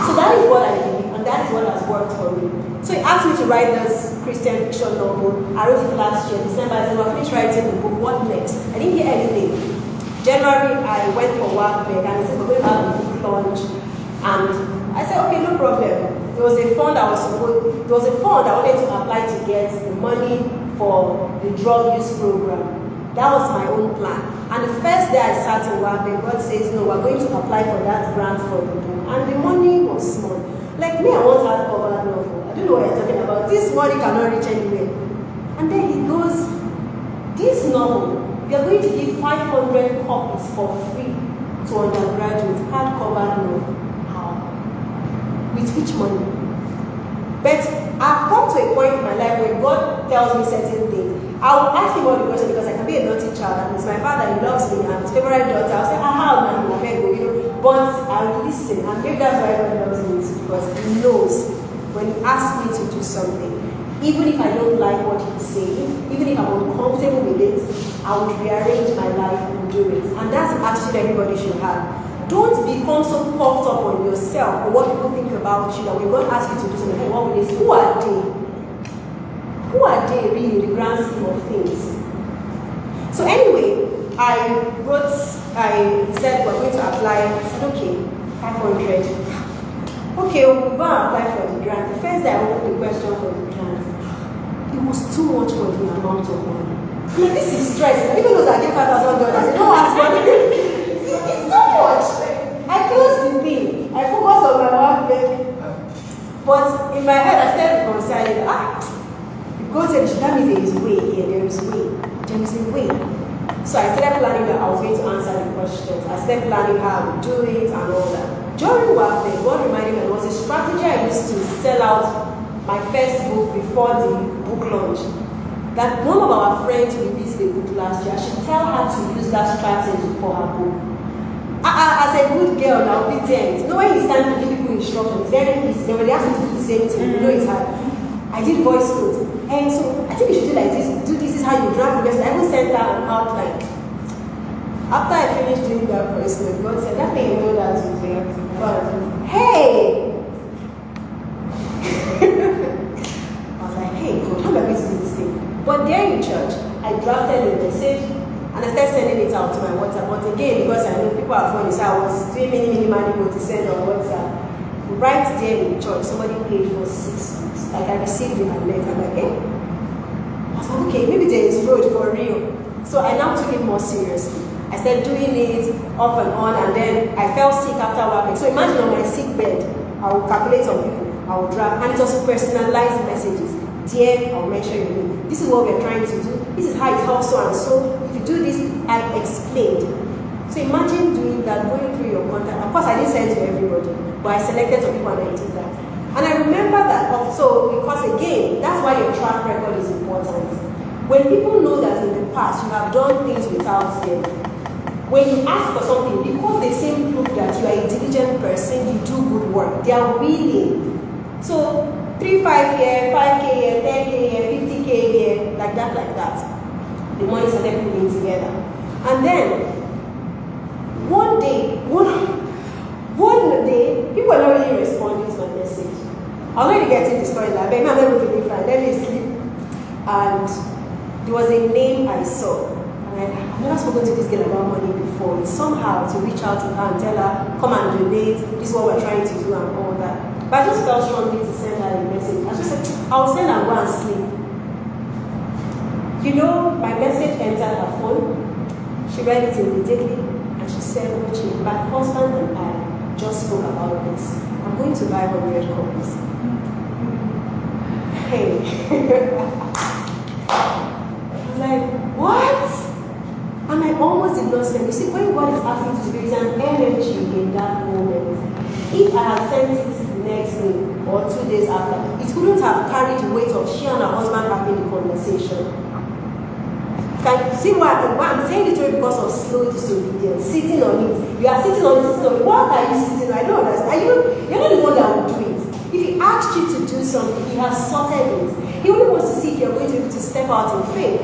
So that is what I believe, and that is what has worked for me. So he asked me to write this Christian fiction novel. I wrote it last year, December. I said, well, I finished writing the book. What next? I didn't hear anything. January, I went for work and I said, we're going to have a book launch. And I said, okay, no problem. There was a fund I wanted to apply to get the money for the drug use program. That was my own plan. And the first day I sat in work, God says, no, we're going to apply for that grant for the book. And the money was small. Like me, I want hardcover novel. I don't know what you're talking about. This money cannot reach anywhere. And then he goes, this novel, we are going to give 500 copies for free to undergraduates, hardcover novel. How? With which money? But I've come to a point in my life where God tells me certain things. I will ask him all the questions because I can be a naughty child and it's my father, he loves me, and his favorite daughter. I'll say, how man, but I will listen, and maybe that's why God loves me too, because he knows when he asks me to do something, even if I don't like what he's saying, even if I'm uncomfortable with it, I will rearrange my life and do it. And that's the attitude everybody should have. Don't become so puffed up on yourself or what people think about you that when God asks you to do something, what will they say? Who are they? Who are they really in the grand scheme of things? So anyway, I said we're going to apply. I said, okay, 500. Okay, we'll go and apply for the grant. The first day I opened the question for the grant, it was too much for the amount of money. I mean, this is stress. Even though I get $5,000, they don't ask money. It's too much. I closed the thing. I focused on my work back. But in my head, I started reconciling. God said, that means there is way here. There is way. There is a way. So I started planning that I was going to answer the questions. I started planning how I would do it and all that. During work day, God reminded me there was a strategy I used to sell out my first book before the book launch. That one of our friends released the book last year. I should tell her to use that strategy for her book. As a good girl, now obedient. You know when you stand to give people instructions, it's very easy. When they ask you to do the same thing, you know it's hard. I did voice notes. And so I think you should do like this. Do this is how you draft the message. I even sent her an outline. After I finished doing that voice note, God said, that thing you know that you do. But hey! I was like, hey, God, how am I going to do this thing? But there in church, I drafted a message and I started sending it out to my WhatsApp. But again, because I know people are funny, so I was doing many money to send on WhatsApp. Right there in church, somebody paid for 6 weeks. Like I received it and left. I'm like, eh? I was like, okay, maybe there is road for real. So I now took it more seriously. I started doing it off and on, and then I fell sick after working. So imagine on my sick bed, I will calculate on people, I will draft, and it was personalized messages. Dear, I'll mention your name. This is what we're trying to do. This is how it helps so and so. If you do this, I explained. So imagine doing that, going through your contact. Of course, I didn't send to everybody, but I selected some people and I did that. And I remember that also because again, that's why your track record is important. When people know that in the past you have done things without them, when you ask for something, because they see proof that you are a diligent person, you do good work, they are willing. So 3, 5 year, 5K year, 10K year, 50K year, like that. The money started putting together. And then one day, people are not really responding to my message. I'm not really getting the story like, baby, I'm not feeling fine, let me sleep. And there was a name I saw. And I've never spoken to this girl about money before. It's somehow to reach out to her and tell her, come and donate, this is what we're trying to do and all that. But I just felt strongly to send her a message. I just said, I'll send her and go and sleep. You know, my message entered her phone. She read it immediately. And she said, my husband and I just spoke about this. I'm going to buy 100 copies. Hey. I was like, what? And I almost did not send. You see, when God is asking you to do, there is an energy in that moment. If I had sent it the next day or 2 days after, it wouldn't have carried the weight of she and her husband having the conversation. Can you see why I'm saying this story because of slow disobedience, sitting on it. You are sitting on it. What are you sitting on? I don't understand. You're not the one that will do it. If he asked you to do something, he has sorted it. He only wants to see if you're going to be able to step out in faith.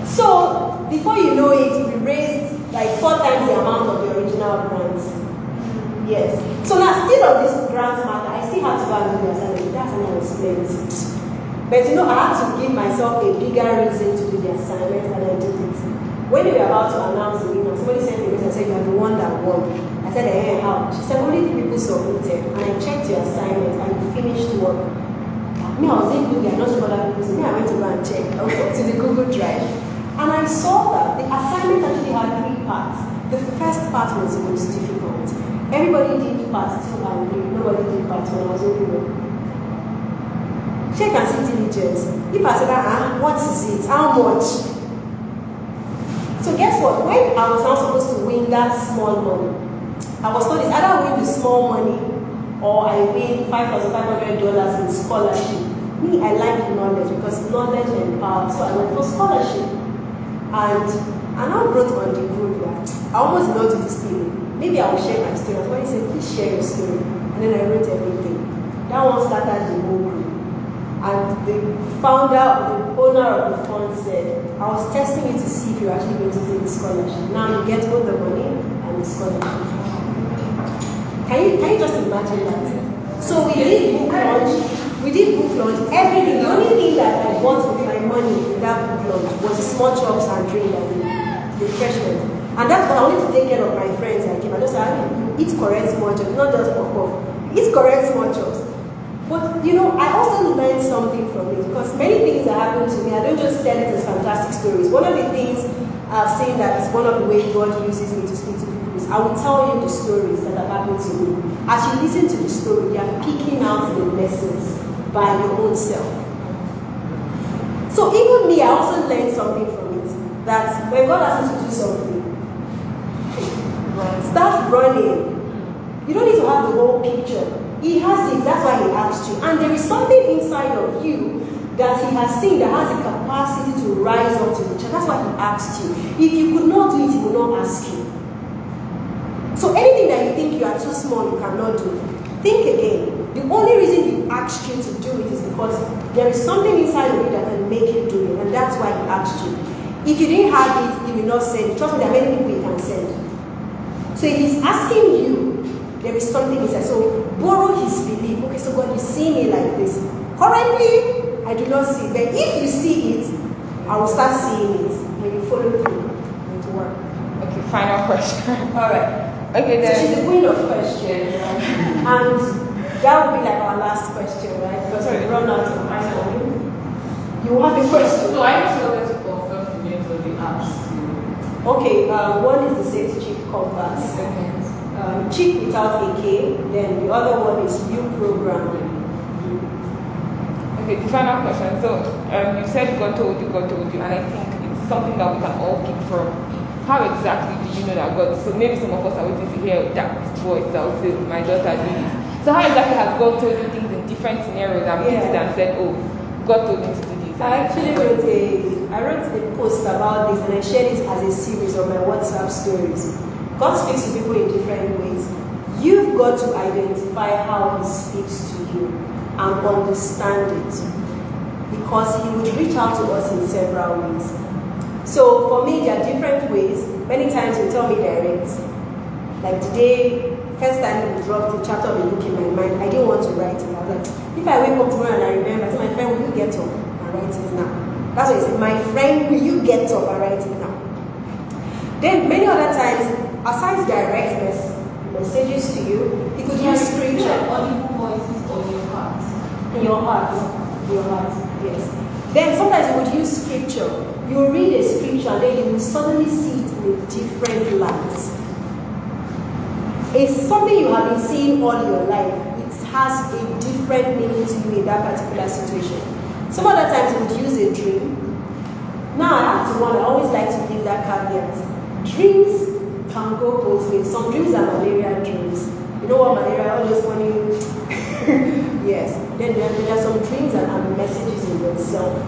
So, before you know it, we raised like 4 times the amount of the original grant. Yes. So now, still on this grant matter, I still have to go and do the assignment. That's an expensive. But you know, I had to give myself a bigger reason to do the assignment, and I did it. When we were about to announce the winner, somebody sent me a message and said, you are the one that won. I said, hey, how? She said, only 3 people submitted, and I checked your assignment, and you finished work. Me, I was in Google, not sure other people. So me, I went to go and check. I went to the Google Drive. And I saw that the assignment actually had 3 parts. The first part was the most difficult. Everybody did part 2 and 3. Nobody did part 1. I was only one. Check and see diligence. If I said, what is it? How much? So guess what? When I was now supposed to win that small money, I was told it's either win the small money or I win $5,500 in scholarship. Me, I like knowledge because knowledge empowers. So I went for scholarship. And I now wrote on the group that I almost did not do this thing. Maybe I will share my story. Somebody said, please share your story. And then I wrote everything. That one scattered the whole group. And the founder, the owner of the fund said, I was testing you to see if you're actually going to take the scholarship. Now you get both the money and the scholarship. Can you just imagine that? So we did book launch. Everything. The only thing that I bought with my money in that book launch was the small chops and drink and the refreshment. And that's what I wanted to take care of my friends. I just said, you eat correct small chops, not just puff. Eat correct small chops. But you know, I also learned something from it because many things that happen to me, I don't just tell it as fantastic stories. One of the things I've seen that is one of the ways God uses me to speak to people is I will tell you the stories that have happened to me. As you listen to the story, you are picking out the lessons by your own self. So even me, I also learned something from it. That when God asks you to do something, start running. You don't need to have the whole picture. He has it, that's why he asked you. And there is something inside of you that he has seen that has the capacity to rise up to the challenge. That's why he asked you. If you could not do it, he would not ask you. So anything that you think you are too small, you cannot do, think again. The only reason he asked you to do it is because there is something inside of you that can make you do it. And that's why he asked you. If you didn't have it, he will not send it. Trust me, there are many people he can send. So if he's asking you, there is something inside. So borrow his belief. Okay, so God, you see me like this. Currently, I do not see. But if you see it, I will start seeing it when you follow through into work. Okay, final question. All right. Okay, So then. she's the queen of questions, right? And that will be like our last question, right? Because we run out of time. You have a question? So I just wanted to confirm the names of the apps. Okay, one is the Safety Chip Compass. Chip without a K. Then the other one is U Program. Okay, the final question. So, you said God told you, and I think it's something that we can all pick from. How exactly did you know that God? So maybe some of us are waiting to hear that voice that will say, "My daughter did this." So how exactly has God told you things in different scenarios and picked it and said, "Oh, God told me to do this"? I actually wrote a post about this, and I shared it as a series on my WhatsApp stories. God speaks to people in different ways. You've got to identify how He speaks to you and understand it, because He would reach out to us in several ways. So for me, there are different ways. Many times He tell me direct. Like today, first time He dropped a chapter of a book in my mind, I didn't want to write it. I was like, if I wake up tomorrow and I remember, I said, my friend, will you get up and write it now? That's what He said, my friend, will you get up and write it now? Then many other times, aside direct messages to you, He could use scripture. Audible voices or your heart. In your heart. Your heart, yes. Then sometimes He would use scripture. You read a scripture and then you will suddenly see it in a different light. It's something you have been seeing all your life. It has a different meaning to you in that particular situation. Some other times He would use a dream. Now I have to warn, I always like to give that caveat. Dreams can go both ways. Some dreams are malaria dreams. You know what malaria, all those funny yes. Then there are some dreams that have messages in themselves.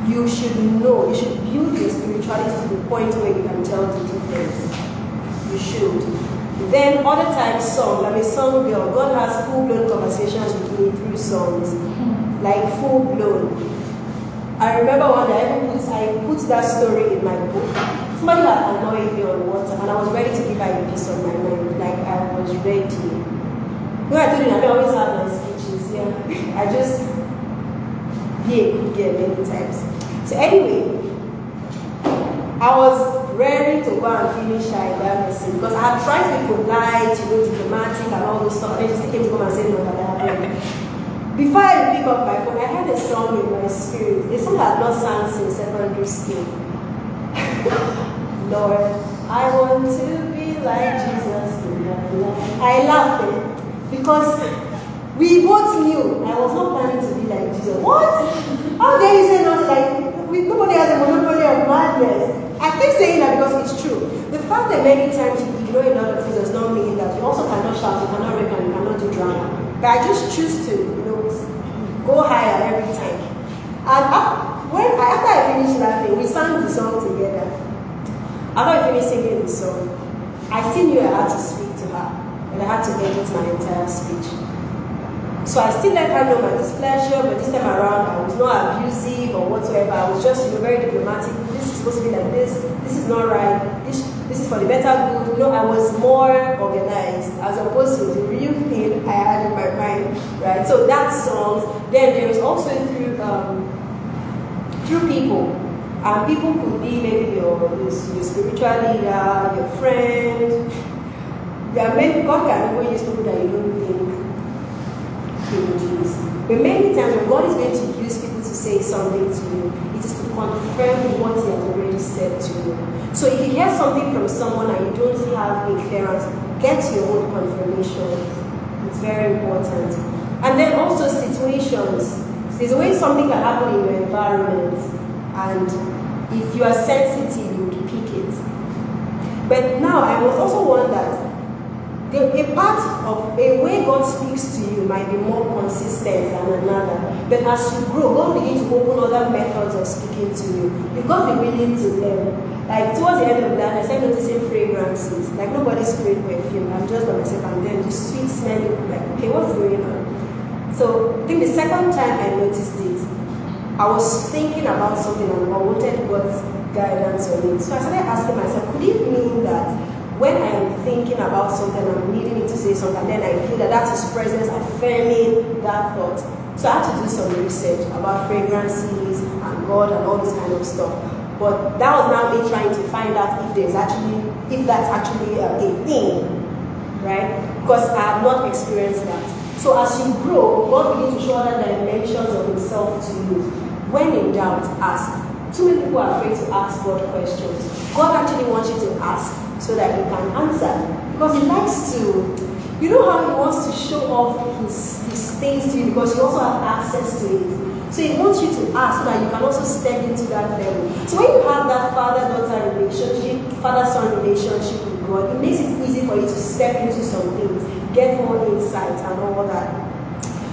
You should know, you should build your spirituality to the point where you can tell the difference. You should. Then other times songs, I'm a song girl. God has full-blown conversations with me through songs. Like full-blown. I remember one day I put that story in my book. Somebody had annoyed me on WhatsApp and I was ready to give her a piece of my mind. Like I was ready. When I told you that I always have my speeches, yeah. I just be a good girl many times. So anyway, I was ready to go and finish her embarrassing because I had tried to be polite, diplomatic and all those stuff. And then she came to come and say no, that I had. Before I pick up my phone, I heard a song in my spirit. A song I had not sung since secondary school. Lord, I want to be like Jesus in my life. I laughed because we both knew I was not planning to be like Jesus. What? How dare you say not like nobody has a monopoly of madness? I keep saying that because it's true. The fact that many times you ignore a lot of things does not mean that you also cannot shout, you cannot reckon, you cannot do drama. But I just choose to, go higher every time. And after I finished laughing, we sang the song together. After I finished singing the song, I still knew I had to speak to her, and I had to edit my entire speech. So I still let her know my displeasure, but this time around I was not abusive or whatsoever. I was just very diplomatic. This is supposed to be like this. This is not right. This is for the better good. I was more organized as opposed to the real thing I had in my mind. Right. So that song. Then there was also through people. People could be maybe your spiritual leader, your friend. There are many. God can even use people that you don't think. But many times when God is going to use people to say something to you, it is to confirm what He has already said to you. So if you hear something from someone and you don't have a clearance, get your own confirmation. It's very important. And then also situations. There's a way something can happen in your environment, and if you are sensitive, you would pick it. But now I must also warn that a way God speaks to you might be more consistent than another. But as you grow, God begins to open other methods of speaking to you. You've got to be willing to learn. Like towards the end of that, I started noticing fragrances. Like nobody's sprayed perfume. I'm just by myself, and then the sweet smelling. Like, okay, what's going on? So I think the second time I noticed it, I was thinking about something and I wanted God guidance on it. So I started asking myself, could it mean that when I am thinking about something, I'm needing it to say something, then I feel that that's His presence affirming that thought. So I had to do some research about fragrances and God and all this kind of stuff. But that was now me trying to find out if that's actually a thing, right? Because I have not experienced that. So as you grow, God begins to show other dimensions of Himself to you. When in doubt, ask. Too many people are afraid to ask God questions. God actually wants you to ask so that He can answer. Because He likes to, you know how He wants to show off His things to you because you also have access to it. So He wants you to ask so that you can also step into that level. So when you have that father-daughter relationship, father-son relationship with God, it makes it easy for you to step into some things, get more insights and all that.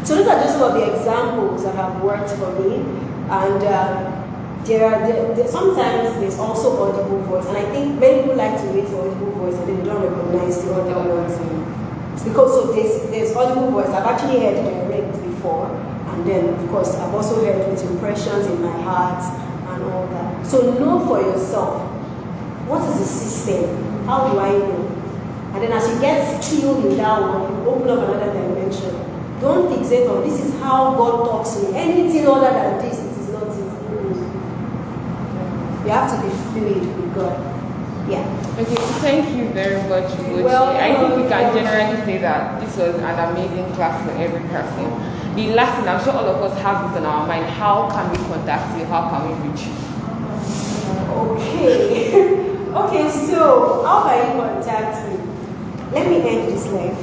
So those are just some of the examples that have worked for me. And sometimes there's also audible voice, and I think many people like to wait for audible voice and they don't recognize the other ones. It's because of this, there's audible voice. I've actually heard direct before, and then of course I've also heard with impressions in my heart and all that. So know for yourself, what is the system? How do I know? And then as you get skilled in that one, you open up another dimension. Don't fixate on this is how God talks to me. Anything other than this, it is not it. You have to be fluid with God. Yeah. Okay, thank you very much, Vocation. Well, I think we can generally say that this was an amazing class for every person. The last thing, I'm sure all of us have this on our mind, how can we contact you? How can we reach you? Okay. Okay, so how can you contact me? Let me end this live.